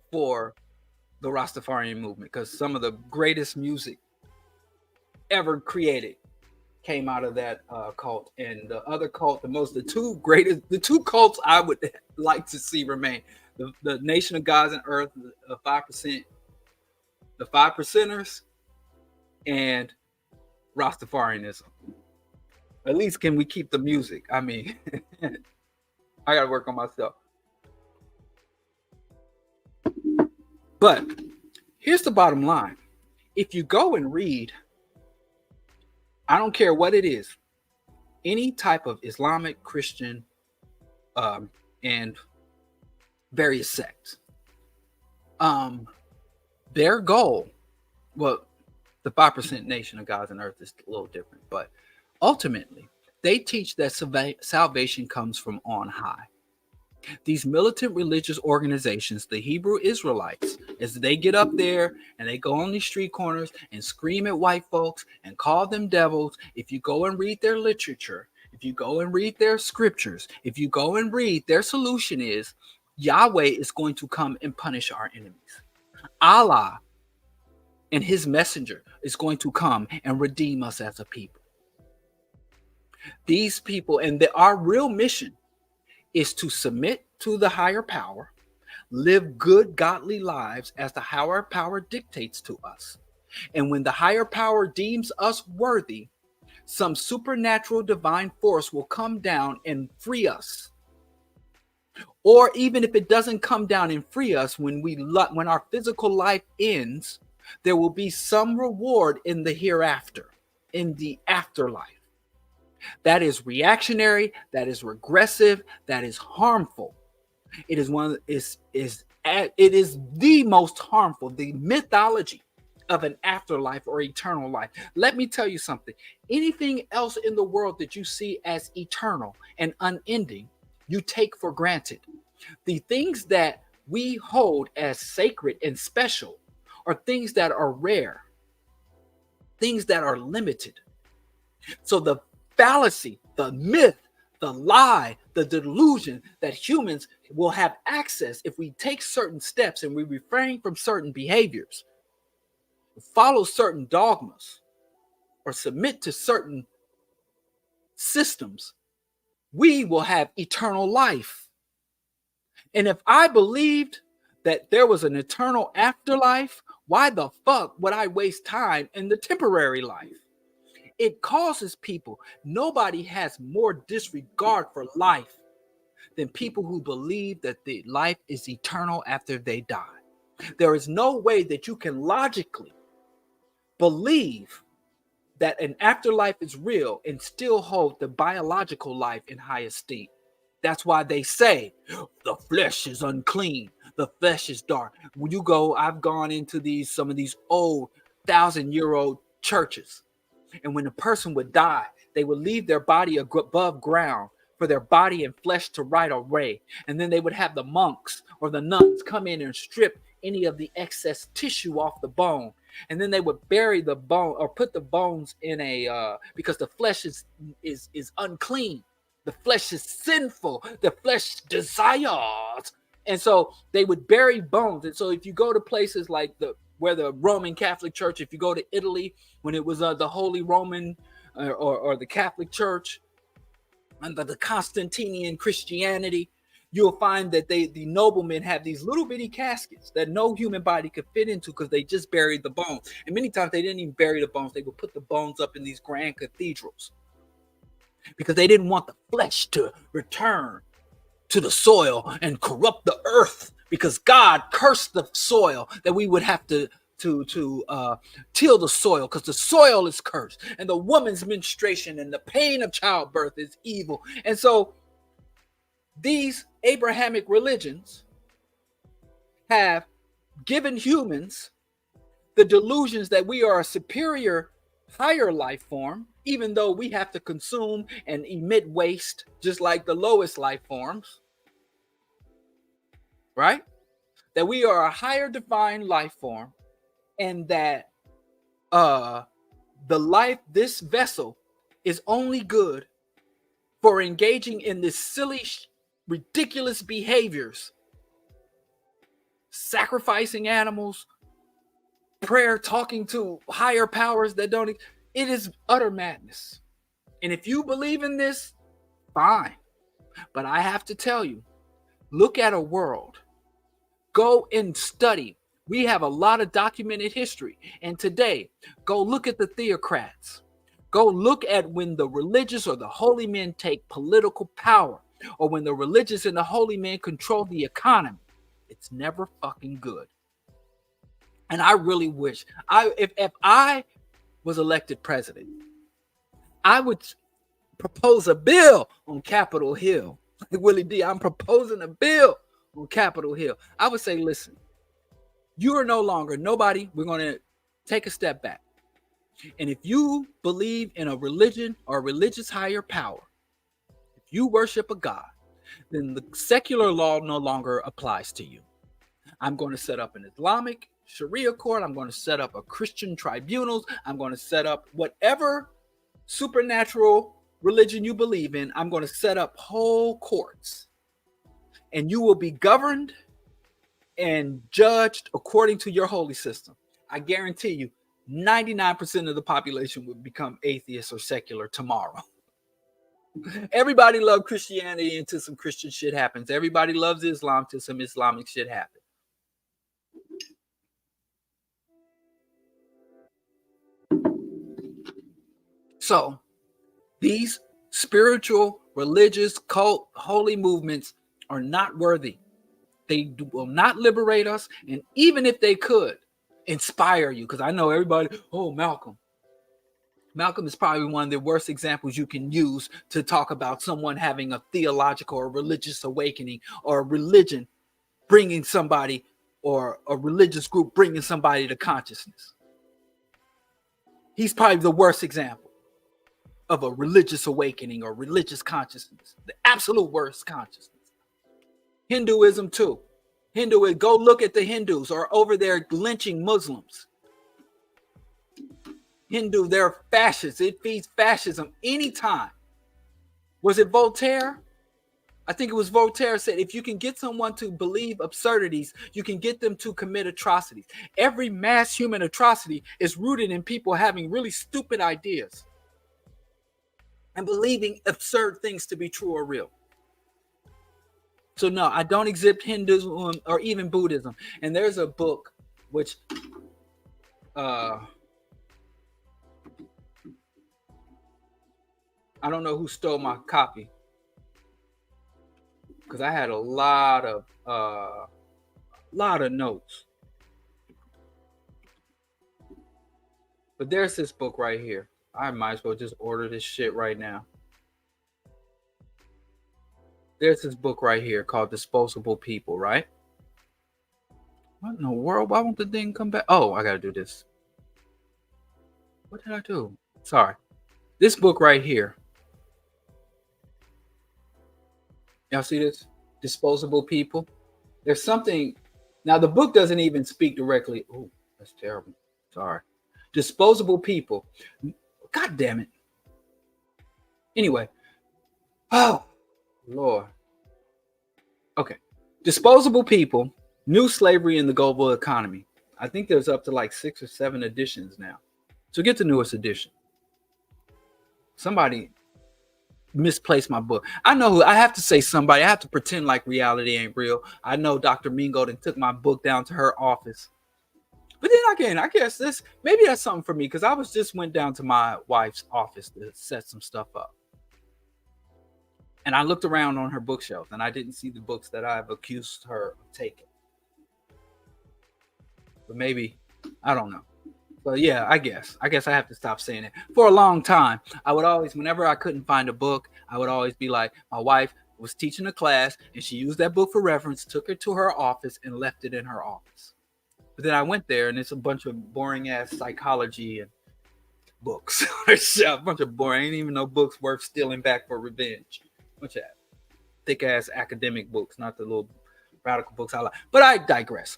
A: for the Rastafarian movement, because some of the greatest music ever created came out of that cult. And the other cult, the two cults I would like to see remain: the Nation of Gods and Earth, the 5%, the 5%ers, and Rastafarianism. At least can we keep the music? I mean, I gotta work on myself. But here's the bottom line. If you go and read, I don't care what it is, any type of Islamic, Christian, and various sects, their goal, well, the 5% Nation of Gods and Earth is a little different, but ultimately, they teach that salvation comes from on high. These militant religious organizations, the Hebrew Israelites, as they get up there and they go on these street corners and scream at white folks and call them devils, if you go and read their literature, if you go and read their scriptures, if you go and read, their solution is Yahweh is going to come and punish our enemies. Allah and his messenger is going to come and redeem us as a people. These people, and our real mission is to submit to the higher power, live good, godly lives as the higher power dictates to us. And when the higher power deems us worthy, some supernatural divine force will come down and free us. Or even if it doesn't come down and free us, when our physical life ends, there will be some reward in the hereafter, in the afterlife. That is reactionary, that is regressive, that is harmful. It is it is the most harmful, the mythology of an afterlife or eternal life. Let me tell you something. Anything else in the world that you see as eternal and unending, you take for granted. The things that we hold as sacred and special are things that are rare, things that are limited. So the fallacy, the myth, the lie, the delusion that humans will have access if we take certain steps and we refrain from certain behaviors, follow certain dogmas, or submit to certain systems, we will have eternal life. And if I believed that there was an eternal afterlife, why the fuck would I waste time in the temporary life? It causes people, nobody has more disregard for life than people who believe that the life is eternal after they die. There is no way that you can logically believe that an afterlife is real and still hold the biological life in high esteem. That's why they say the flesh is unclean. The flesh is dark. When you go, I've gone into some of these old 1,000-year-old churches, and when the person would die, they would leave their body above ground for their body and flesh to rot away. And then they would have the monks or the nuns come in and strip any of the excess tissue off the bone. And then they would bury the bone or put the bones in because the flesh is unclean. The flesh is sinful. The flesh desires. And so they would bury bones. And so if you go to places like where the Roman Catholic Church, if you go to Italy, when it was the Holy Roman or the Catholic Church, under the Constantinian Christianity, you'll find that the noblemen have these little bitty caskets that no human body could fit into because they just buried the bones. And many times they didn't even bury the bones. They would put the bones up in these grand cathedrals because they didn't want the flesh to return to the soil and corrupt the earth, because God cursed the soil that we would have to till the soil, because the soil is cursed, and the woman's menstruation and the pain of childbirth is evil. And so these Abrahamic religions have given humans the delusions that we are a superior, higher life form, even though we have to consume and emit waste just like the lowest life forms, right? That we are a higher divine life form, and that this vessel is only good for engaging in this silly, ridiculous behaviors, sacrificing animals, prayer, talking to higher powers that don't. It is utter madness. And if you believe in this, fine. But I have to tell you, look at a world. Go and study. We have a lot of documented history. And today, go look at the theocrats. Go look at when the religious or the holy men take political power, or when the religious and the holy men control the economy. It's never fucking good. And I really wish, if I was elected president, I would propose a bill on Capitol Hill. Like Willie D, I'm proposing a bill on Capitol Hill. I would say, listen, you are no longer nobody. We're going to take a step back. And if you believe in a religion or a religious higher power, if you worship a God, then the secular law no longer applies to you. I'm going to set up an Islamic Sharia court. I'm going to set up a Christian tribunals. I'm going to set up whatever supernatural religion you believe in. I'm going to set up whole courts, and you will be governed and judged according to your holy system. I guarantee you 99% of the population would become atheist or secular tomorrow. Everybody loves Christianity until some Christian shit happens. Everybody loves Islam until some Islamic shit happens. So these spiritual, religious, cult, holy movements are not worthy. They will not liberate us. And even if they could inspire you, because I know everybody, oh, Malcolm is probably one of the worst examples you can use to talk about someone having a theological or religious awakening, or a religion bringing somebody, or a religious group bringing somebody to consciousness. He's probably the worst example of a religious awakening or religious consciousness, the absolute worst consciousness. Hinduism too. Go look at the Hindus are over there lynching Muslims. They're fascists. It feeds fascism anytime. Was it Voltaire? I think it was Voltaire said, if you can get someone to believe absurdities, you can get them to commit atrocities. Every mass human atrocity is rooted in people having really stupid ideas and believing absurd things to be true or real. So no, I don't accept Hinduism or even Buddhism. And there's a book which I don't know who stole my copy, because I had a lot of notes. But there's this book right here. I might as well just order this shit right now. There's this book right here called Disposable People, right? What in the world? Why won't the thing come back? Oh, I gotta do this. What did I do? Sorry. This book right here. Y'all see this? Disposable People. There's something. Now, the book doesn't even speak directly. Oh, that's terrible. Sorry. Disposable People. God damn it. Anyway. Oh, Lord. Okay. Disposable People, New Slavery in the Global Economy. I think there's up to like 6 or 7 editions now. So get the newest edition. Somebody misplaced my book. I know who. I have to say somebody. I have to pretend like reality ain't real. I know Dr. Mingo then took my book down to her office. But then again, I guess this maybe that's something for me because I was just went down to my wife's office to set some stuff up. And I looked around on her bookshelf and I didn't see the books that I've accused her of taking. But maybe, I don't know. But yeah, I guess I have to stop saying it. For a long time, I would always, whenever I couldn't find a book, I would always be like, my wife was teaching a class and she used that book for reference, took it to her office and left it in her office. But then I went there and it's a bunch of boring ass psychology and books. A bunch of boring, ain't even no books worth stealing back for revenge. Bunch of thick ass academic books, not the little radical books I like. But I digress.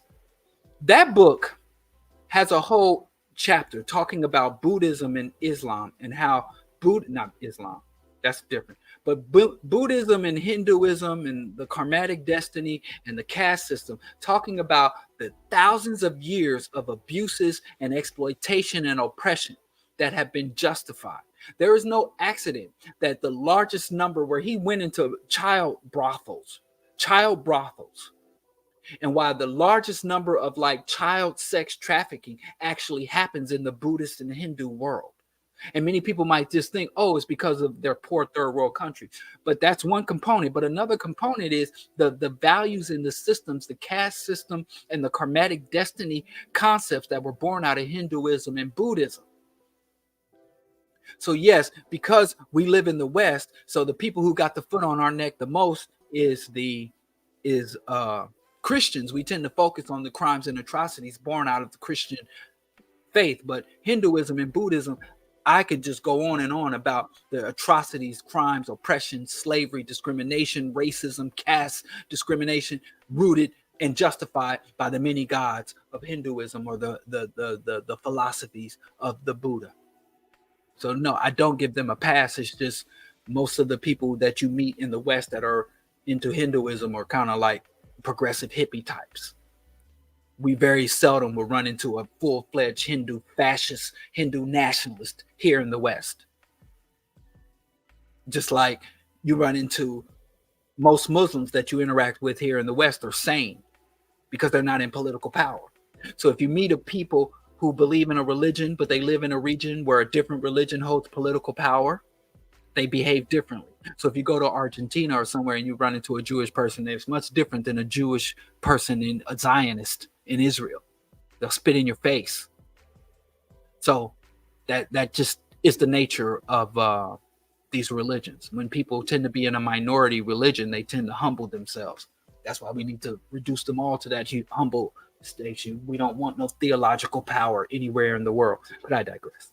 A: That book has a whole chapter talking about Buddhism and Islam and how not Islam, that's different, but Buddhism and Hinduism and the karmatic destiny and the caste system, talking about the thousands of years of abuses and exploitation and oppression that have been justified. There is no accident that the largest number where he went into child brothels, and why the largest number of like child sex trafficking actually happens in the Buddhist and Hindu world. And many people might just think, oh, it's because of their poor third world countries. But that's one component. But another component is the values in the systems, the caste system and the karmatic destiny concepts that were born out of Hinduism and Buddhism. So yes, because we live in the West, so the people who got the foot on our neck the most is Christians. We tend to focus on the crimes and atrocities born out of the Christian faith, but Hinduism and Buddhism, I could just go on and on about the atrocities, crimes, oppression, slavery, discrimination, racism, caste discrimination, rooted and justified by the many gods of Hinduism or the philosophies of the Buddha. So no, I don't give them a pass. It's just most of the people that you meet in the West that are into Hinduism are kind of like progressive hippie types. We very seldom will run into a full-fledged Hindu fascist, Hindu nationalist here in the West. Just like you run into most Muslims that you interact with here in the West are sane because they're not in political power. So if you meet a people who believe in a religion, but they live in a region where a different religion holds political power, they behave differently. So if you go to Argentina or somewhere and you run into a Jewish person, it's much different than a Jewish person in a Zionist in Israel. They'll spit in your face. So that just is the nature of these religions. When people tend to be in a minority religion, they tend to humble themselves. That's why we need to reduce them all to that humble station. We don't want no theological power anywhere in the world. But I digress.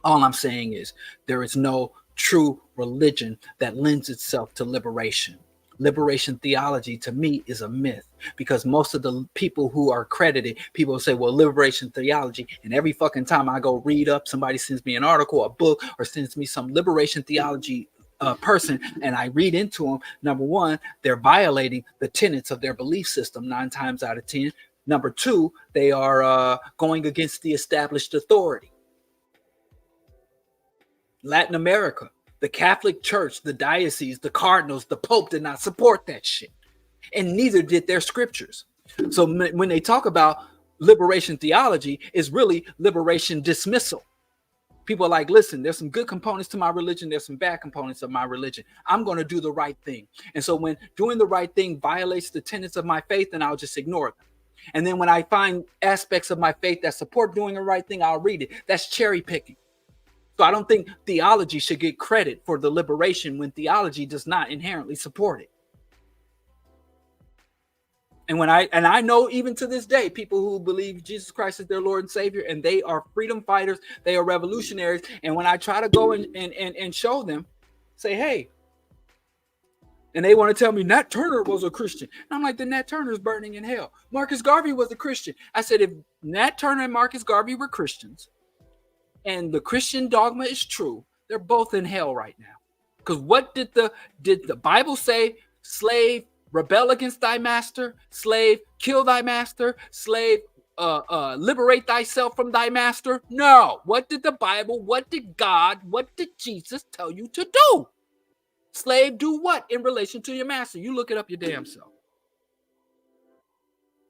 A: All I'm saying is there is no true religion that lends itself to liberation. Liberation theology to me is a myth because most of the people who are credited, people say, well, liberation theology. And every fucking time I go read up, somebody sends me an article, a book, or sends me some liberation theology person, and I read into them. Number one, they're violating the tenets of their belief system 9 times out of 10. Number two, they are going against the established authority. Latin America, the Catholic Church, the diocese, the cardinals, the Pope did not support that shit. And neither did their scriptures. So when they talk about liberation theology, it's really liberation dismissal. People are like, listen, there's some good components to my religion. There's some bad components of my religion. I'm going to do the right thing. And so when doing the right thing violates the tenets of my faith, then I'll just ignore them. And then when I find aspects of my faith that support doing the right thing, I'll read it. That's cherry picking. So I don't think theology should get credit for the liberation when theology does not inherently support it. And I know even to this day, people who believe Jesus Christ is their Lord and Savior, and they are freedom fighters, they are revolutionaries. And when I try to go and show them, say, hey, and they want to tell me Nat Turner was a Christian. And I'm like, the Nat Turner's burning in hell. Marcus Garvey was a Christian. I said, if Nat Turner and Marcus Garvey were Christians, and the Christian dogma is true, they're both in hell right now. Because what did the Bible say? Slave, rebel against thy master. Slave, kill thy master. Slave, liberate thyself from thy master. No. What did the Bible, what did God, what did Jesus tell you to do? Slave, do what in relation to your master? You look it up your damn self.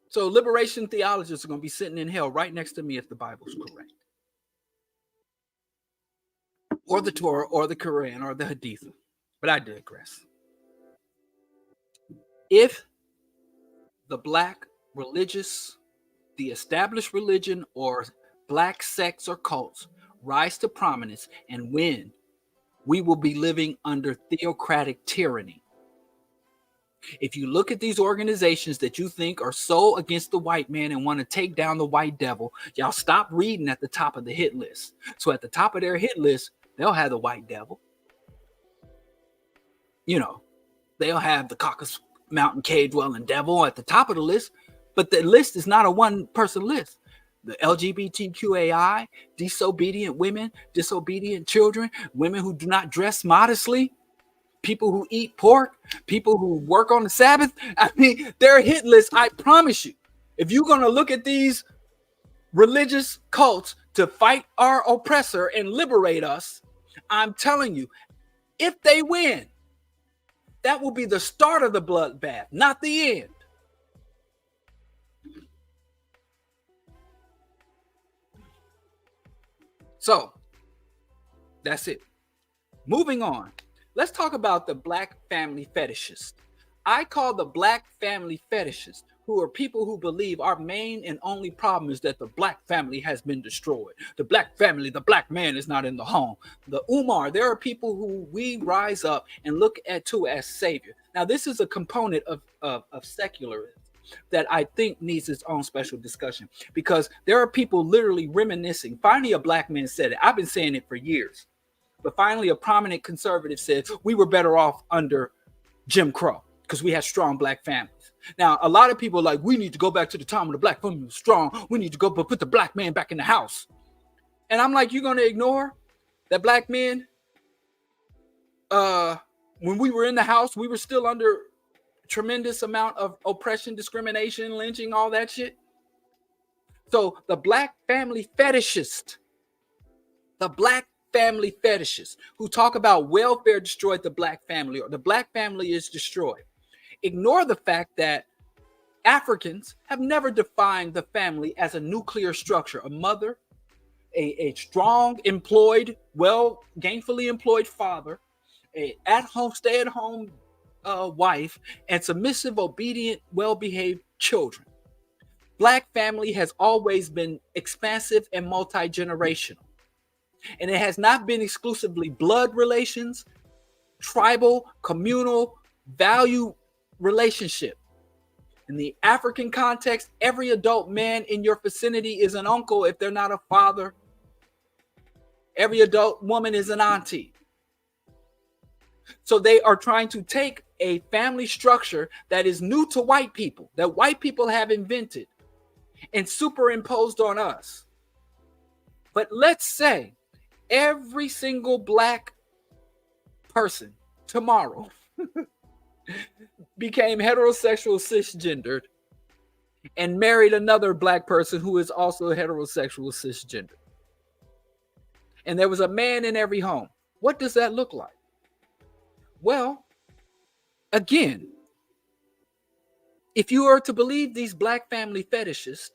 A: So liberation theologists are going to be sitting in hell right next to me if the Bible's correct. Or the Torah, or the Quran, or the Hadith. But I digress. If the black religious, the established religion, or black sects or cults rise to prominence and win, we will be living under theocratic tyranny. If you look at these organizations that you think are so against the white man and want to take down the white devil, y'all stop reading at the top of the hit list. So at the top of their hit list, they'll have the white devil. You know, they'll have the Caucasus Mountain cave dwelling devil at the top of the list, but the list is not a one person list. The LGBTQAI, disobedient women, disobedient children, women who do not dress modestly, people who eat pork, people who work on the Sabbath. I mean, their hit list, I promise you. If you're going to look at these religious cults to fight our oppressor and liberate us, I'm telling you, if they win, that will be the start of the bloodbath, not the end. So, that's it. Moving on. Let's talk about the black family fetishist. I call the black family fetishist, who are people who believe our main and only problem is that the black family has been destroyed. The black family, the black man is not in the home. The Umar, there are people who we rise up and look at too as savior. Now, this is a component of secularism that I think needs its own special discussion, because there are people literally reminiscing. Finally, a black man said it. I've been saying it for years. But finally, a prominent conservative said we were better off under Jim Crow because we had strong black families. Now, a lot of people are like, we need to go back to the time when the black family was strong. We need to go put the black man back in the house. And I'm like, you're going to ignore that black men, when we were in the house, we were still under tremendous amount of oppression, discrimination, lynching, all that shit. So the black family fetishist, who talk about welfare destroyed the black family, or the black family is destroyed, ignore the fact that Africans have never defined the family as a nuclear structure, a mother, a strong, employed, gainfully employed father, a at-home, stay-at-home wife, and submissive, obedient, well-behaved children. Black family has always been expansive and multi-generational. And it has not been exclusively blood relations, tribal, communal, value relationship. In the African context, every adult man in your vicinity is an uncle if they're not a father. Every adult woman is an auntie. So they are trying to take a family structure that is new to white people, that white people have invented, and superimposed on us. But let's say every single black person tomorrow became heterosexual, cisgendered, and married another black person who is also heterosexual, cisgendered. And there was a man in every home. What does that look like? Well, again, if you are to believe these black family fetishists,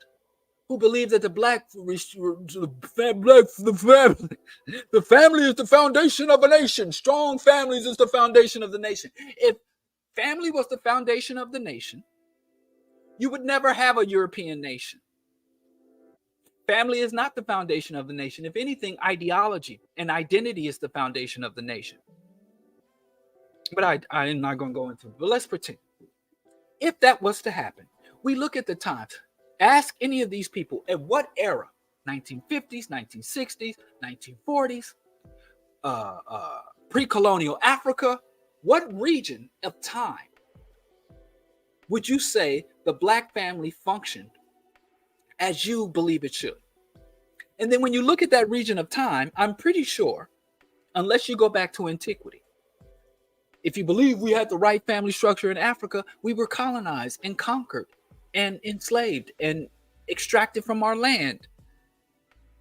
A: who believe that the family is the foundation of a nation. Strong families is the foundation of the nation. If family was the foundation of the nation, you would never have a European nation. Family is not the foundation of the nation. If anything, ideology and identity is the foundation of the nation. But I'm not going to go into it. But let's pretend. If that was to happen, we look at the times. Ask any of these people at what era, 1950s, 1960s, 1940s, pre-colonial Africa, what region of time would you say the black family functioned as you believe it should? And then when you look at that region of time, I'm pretty sure, unless you go back to antiquity, if you believe we had the right family structure in Africa, we were colonized and conquered and enslaved and extracted from our land.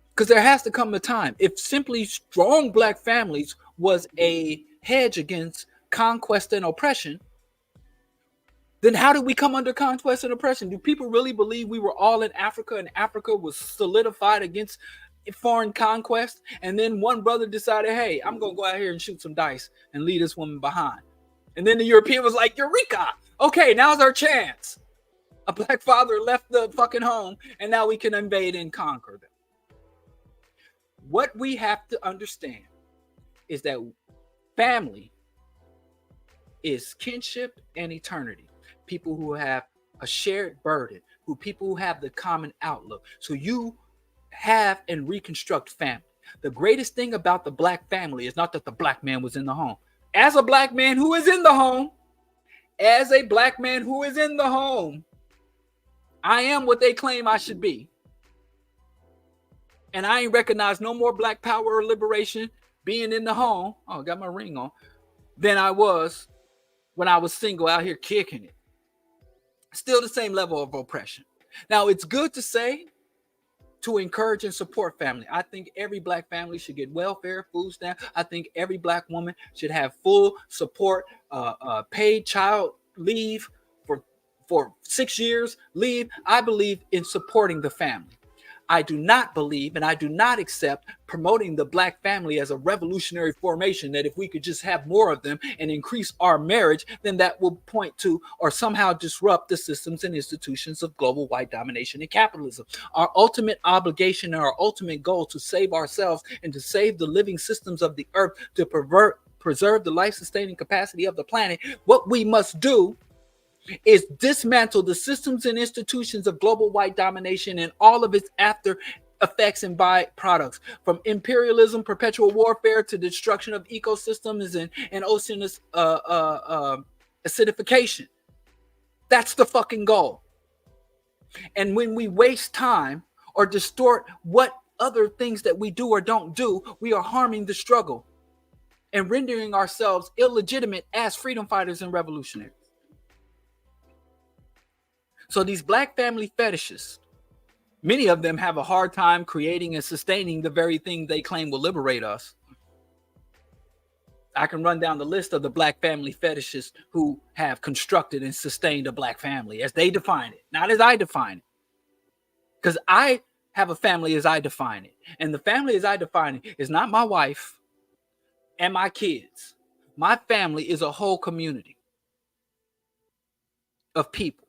A: Because there has to come a time, if simply strong black families was a hedge against conquest and oppression, then how did we come under conquest and oppression? Do people really believe we were all in Africa and Africa was solidified against foreign conquest? And then one brother decided, hey, I'm going to go out here and shoot some dice and leave this woman behind. And then the European was like, Eureka! Okay, now's our chance. A black father left the fucking home and now we can invade and conquer them. What we have to understand is that family is kinship and eternity. People who have a shared burden, people who have the common outlook. So you have and reconstruct family. The greatest thing about the black family is not that the black man was in the home. As a black man who is in the home, I am what they claim I should be. And I ain't recognized no more black power or liberation being in the home. Oh, I got my ring on. Than I was when I was single out here kicking it. Still the same level of oppression. Now, it's good to say to encourage and support family. I think every black family should get welfare, food stamps. I think every black woman should have full support, paid child leave for 6 years leave. I believe in supporting the family. I do not believe and I do not accept promoting the black family as a revolutionary formation that if we could just have more of them and increase our marriage, then that will point to or somehow disrupt the systems and institutions of global white domination and capitalism. Our ultimate obligation and our ultimate goal to save ourselves and to save the living systems of the earth, to preserve the life-sustaining capacity of the planet, what we must do is dismantle the systems and institutions of global white domination and all of its after effects and byproducts, from imperialism, perpetual warfare, to destruction of ecosystems and ocean acidification. That's the fucking goal. And when we waste time or distort what other things that we do or don't do, we are harming the struggle and rendering ourselves illegitimate as freedom fighters and revolutionaries. So these black family fetishists, many of them have a hard time creating and sustaining the very thing they claim will liberate us. I can run down the list of the black family fetishists who have constructed and sustained a black family as they define it, not as I define it. Because I have a family as I define it. And the family as I define it is not my wife and my kids. My family is a whole community of people.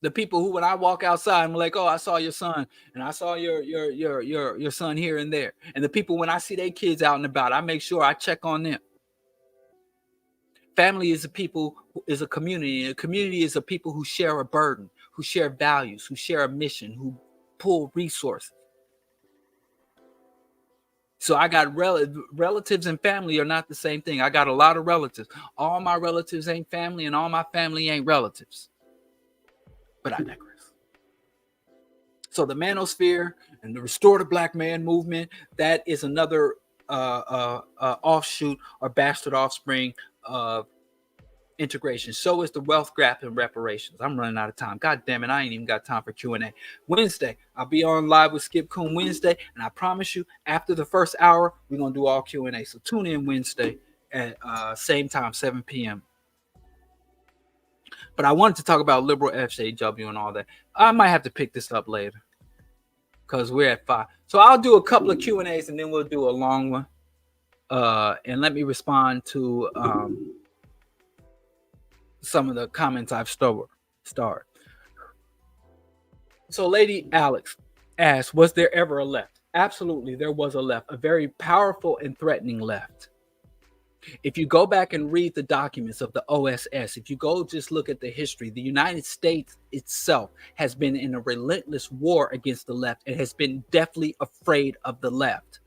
A: The people who, when I walk outside, I'm like, oh, I saw your son, and I saw your son here and there. And the people, when I see their kids out and about, I make sure I check on them. Family is a people, is a community. And a community is a people who share a burden, who share values, who share a mission, who pull resources. So I got relatives and family are not the same thing. I got a lot of relatives. All my relatives ain't family, and all my family ain't relatives. But I digress. So the manosphere and the restorative black man movement, that is another offshoot or bastard offspring of integration. So is the wealth gap and reparations. I'm running out of time. God damn it, I ain't even got time for Q&A. Wednesday, I'll be on live with Skip Coon Wednesday, and I promise you, after the first hour, we're going to do all Q&A. So tune in Wednesday at same time, 7 p.m. But I wanted to talk about liberal FJW and all that. I might have to pick this up later because we're at 5. So I'll do a couple of Q&As and then we'll do a long one. And let me respond to some of the comments I've starred. So Lady Alex asked, was there ever a left? Absolutely, there was a left, a very powerful and threatening left. If you go back and read the documents of the OSS, if you go just look at the history, the United States itself has been in a relentless war against the left and has been deathly afraid of the left.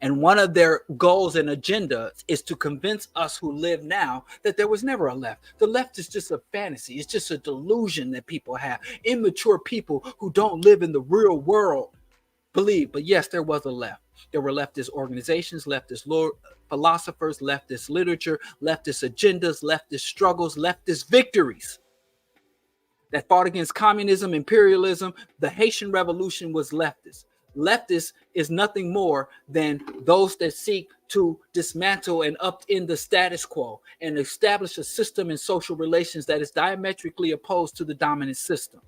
A: And one of their goals and agendas is to convince us who live now that there was never a left. The left is just a fantasy. It's just a delusion that people have. Immature people who don't live in the real world believe. But yes, there was a left. There were leftist organizations, leftist philosophers, leftist literature, leftist agendas, leftist struggles, leftist victories that fought against communism, imperialism. The Haitian Revolution was leftist. Leftist is nothing more than those that seek to dismantle and upend the status quo and establish a system in social relations that is diametrically opposed to the dominant system.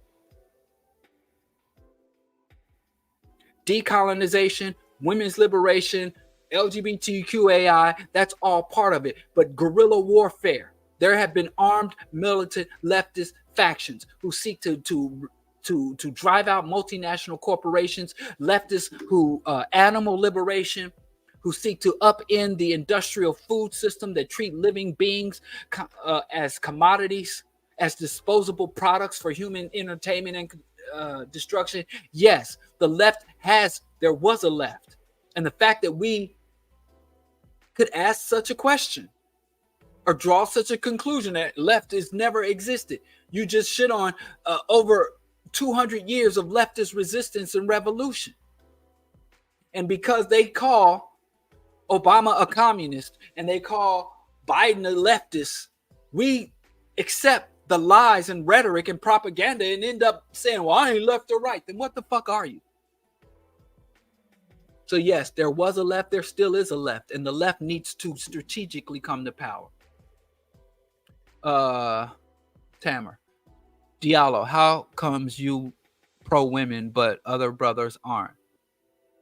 A: Decolonization, women's liberation, LGBTQAI, that's all part of it. But guerrilla warfare, there have been armed militant leftist factions who seek to drive out multinational corporations, leftists who animal liberation, who seek to upend the industrial food system that treat living beings as commodities, as disposable products for human entertainment and destruction. Yes, the left there was a left. And the fact that we could ask such a question or draw such a conclusion that left has never existed. You just shit on over 200 years of leftist resistance and revolution. And because they call Obama a communist and they call Biden a leftist, we accept the lies and rhetoric and propaganda and end up saying, well, I ain't left or right. Then what the fuck are you? So yes, there was a left, there still is a left, and the left needs to strategically come to power. Tamer, Diallo, how comes you pro-women but other brothers aren't?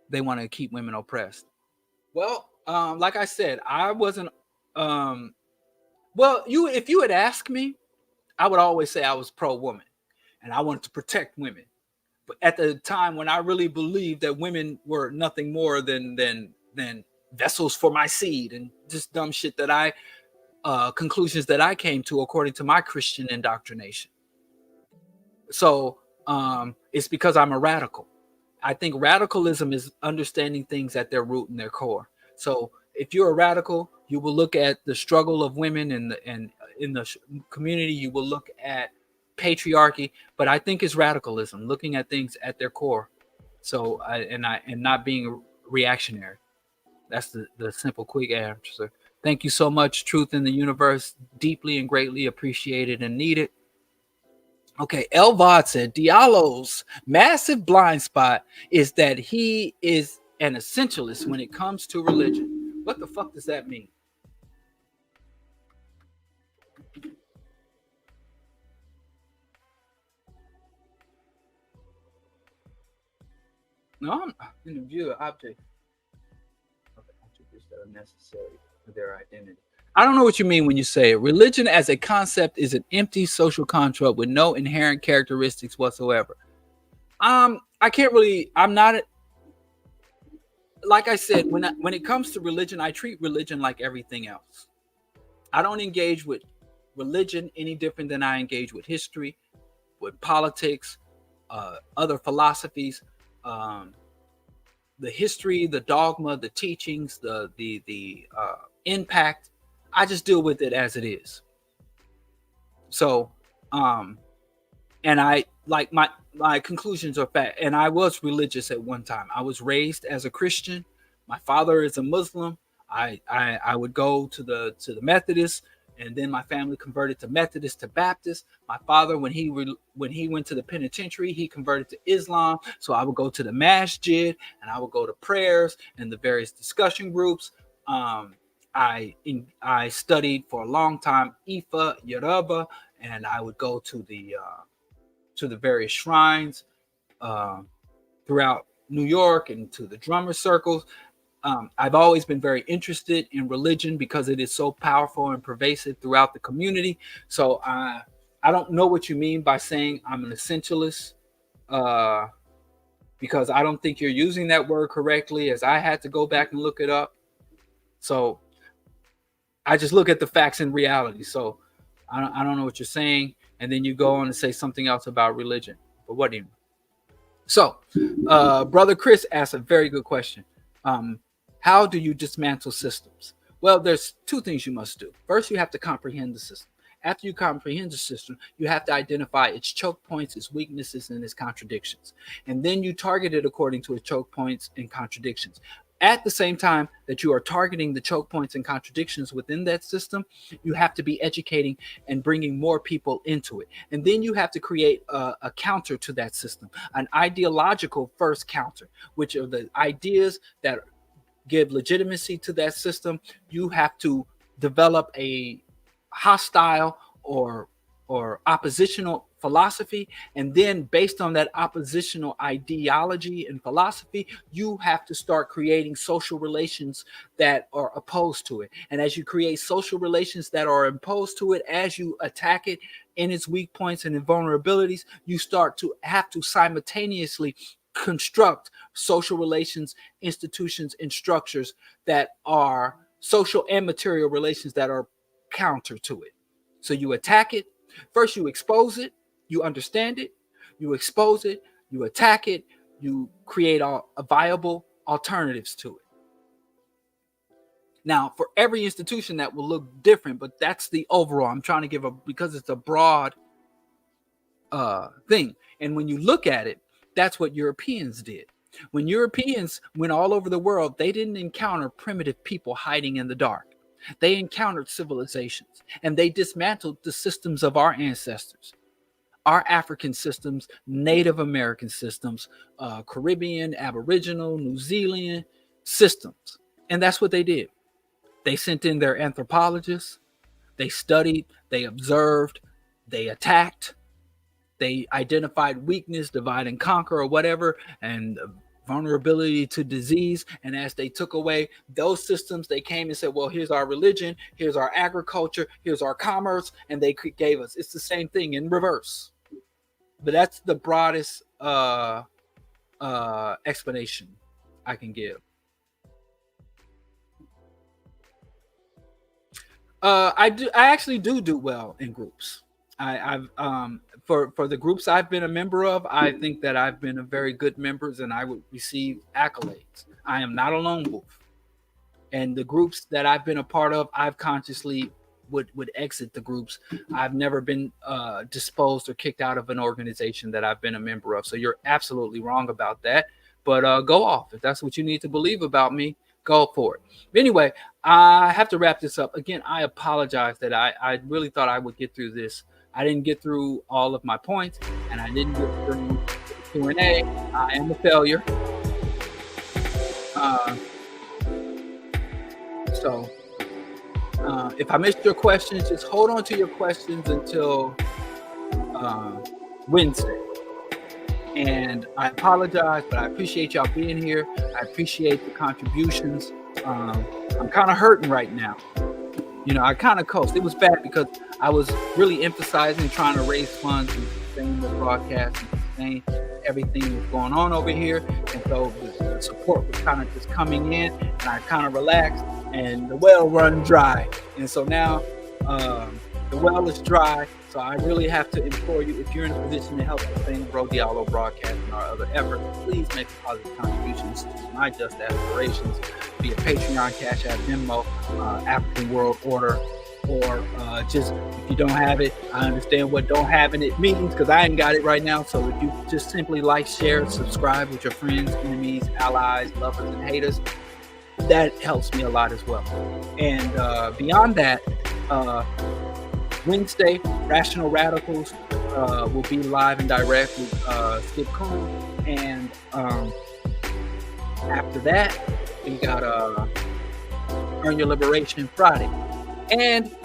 A: They want to keep women oppressed. Well, like I said, I wasn't if you had asked me, I would always say I was pro-woman and I wanted to protect women. But at the time when I really believed that women were nothing more than vessels for my seed and just dumb shit that conclusions that I came to according to my Christian indoctrination. So it's because I'm a radical. I think radicalism is understanding things at their root and their core. So if you're a radical, you will look at the struggle of women and in the community, you will look at patriarchy, but I think it's radicalism, looking at things at their core. So and not being reactionary. That's the simple, quick answer. Thank you so much, Truth in the Universe. Deeply and greatly appreciated and needed. Okay, Elvod said Diallo's massive blind spot is that he is an essentialist when it comes to religion. What the fuck does that mean? No, I'm in the view of objects. Attributes that are necessary for their identity. I don't know what you mean when you say religion as a concept is an empty social construct with no inherent characteristics whatsoever. I can't really. I'm not. Like I said, when it comes to religion, I treat religion like everything else. I don't engage with religion any different than I engage with history, with politics, other philosophies. The history, the dogma, the teachings, the impact. I just deal with it as it is. So, and I like my conclusions are fact. And I was religious at one time. I was raised as a Christian. My father is a Muslim. I would go to the Methodist, and then my family converted to Methodist to Baptist. My father, when he went to the penitentiary, he converted to Islam. So I would go to the masjid and I would go to prayers and the various discussion groups. I studied for a long time Ifa, Yoruba, and I would go to the various shrines throughout New York and to the drummer circles. I've always been very interested in religion because it is so powerful and pervasive throughout the community. So I don't know what you mean by saying I'm an essentialist, because I don't think you're using that word correctly, as I had to go back and look it up. So I just look at the facts and reality. So I don't know what you're saying, and then you go on and say something else about religion. But what do you? So, brother Chris asked a very good question. How do you dismantle systems? Well, there's two things you must do. First, you have to comprehend the system. After you comprehend the system, you have to identify its choke points, its weaknesses, and its contradictions. And then you target it according to its choke points and contradictions. At the same time that you are targeting the choke points and contradictions within that system, you have to be educating and bringing more people into it. And then you have to create a counter to that system, an ideological first counter, which are the ideas that give legitimacy to that system. You have to develop a hostile or oppositional philosophy, and then based on that oppositional ideology and philosophy, you have to start creating social relations that are opposed to it. And as you create social relations that are opposed to it, as you attack it in its weak points and vulnerabilities, you start to have to simultaneously construct social relations, institutions, and structures that are social and material relations that are counter to it. So you attack it. First, you expose it, you understand it, you expose it, you attack it, you create a viable alternatives to it. Now, for every institution that will look different, but that's the overall. I'm trying to give because it's a broad thing. And when you look at it, that's what Europeans did. When Europeans went all over the world, they didn't encounter primitive people hiding in the dark. They encountered civilizations, and they dismantled the systems of our ancestors, our African systems, Native American systems, Caribbean, Aboriginal, New Zealand systems. And that's what they did. They sent in their anthropologists, they studied, they observed, they attacked, they identified weakness, divide and conquer, or whatever, and vulnerability to disease. And as they took away those systems, they came and said, well, here's our religion, here's our agriculture, here's our commerce, and they gave us. It's the same thing in reverse. But that's the broadest explanation I can give. I actually do well in groups. I've for the groups I've been a member of, I think that I've been a very good members, and I would receive accolades. I am not a lone wolf, and the groups that I've been a part of, I've consciously would exit the groups. I've never been disposed or kicked out of an organization that I've been a member of. So you're absolutely wrong about that. But go off if that's what you need to believe about me. Go for it. Anyway, I have to wrap this up. Again, I apologize that I really thought I would get through this. I didn't get through all of my points, and I didn't get through Q&A. I am a failure. So if I missed your questions, just hold on to your questions until Wednesday. And I apologize, but I appreciate y'all being here. I appreciate the contributions. I'm kind of hurting right now. You know, I kind of coast. It was bad because I was really emphasizing trying to raise funds and sustain the broadcast and sustain everything that's going on over here. And so the support was kind of just coming in, and I kind of relaxed, and the well run dry. And so now the well is dry. So I really have to implore you, if you're in a position to help sustain the BroDiallo broadcast and our other efforts, please make positive contributions to my just aspirations via Patreon, CashApp, Venmo, African World Order, or just if you don't have it, I understand what don't having it means because I ain't got it right now. So if you just simply like, share, subscribe with your friends, enemies, allies, lovers, and haters, that helps me a lot as well. And beyond that, Wednesday, Rational Radicals will be live and direct with Skip Coon. And after that, we got Earn Your Liberation Friday. And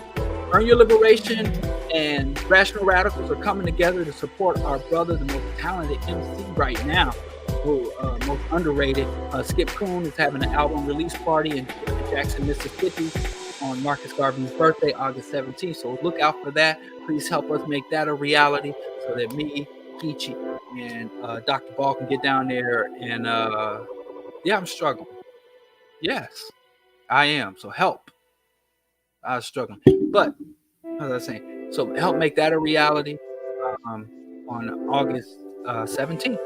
A: Earn Your Liberation and Rational Radicals are coming together to support our brother, the most talented MC right now, who most underrated. Skip Coon is having an album release party in Jackson, Mississippi, on Marcus Garvey's birthday, August 17th. So look out for that. Please help us make that a reality so that me, Kichi, and Dr. Ball can get down there. And yeah, I'm struggling. Yes, I am. So help. I was struggling. But as I was saying, so help make that a reality on August 17th.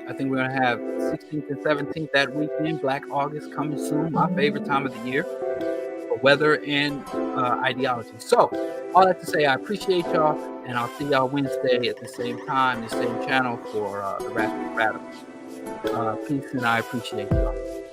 A: I think we're going to have 16th and 17th that weekend, Black August coming soon, my favorite time of the year for weather and ideology. So, all that to say, I appreciate y'all, and I'll see y'all Wednesday at the same time, the same channel for the Rap Radicals. Peace, and I appreciate y'all.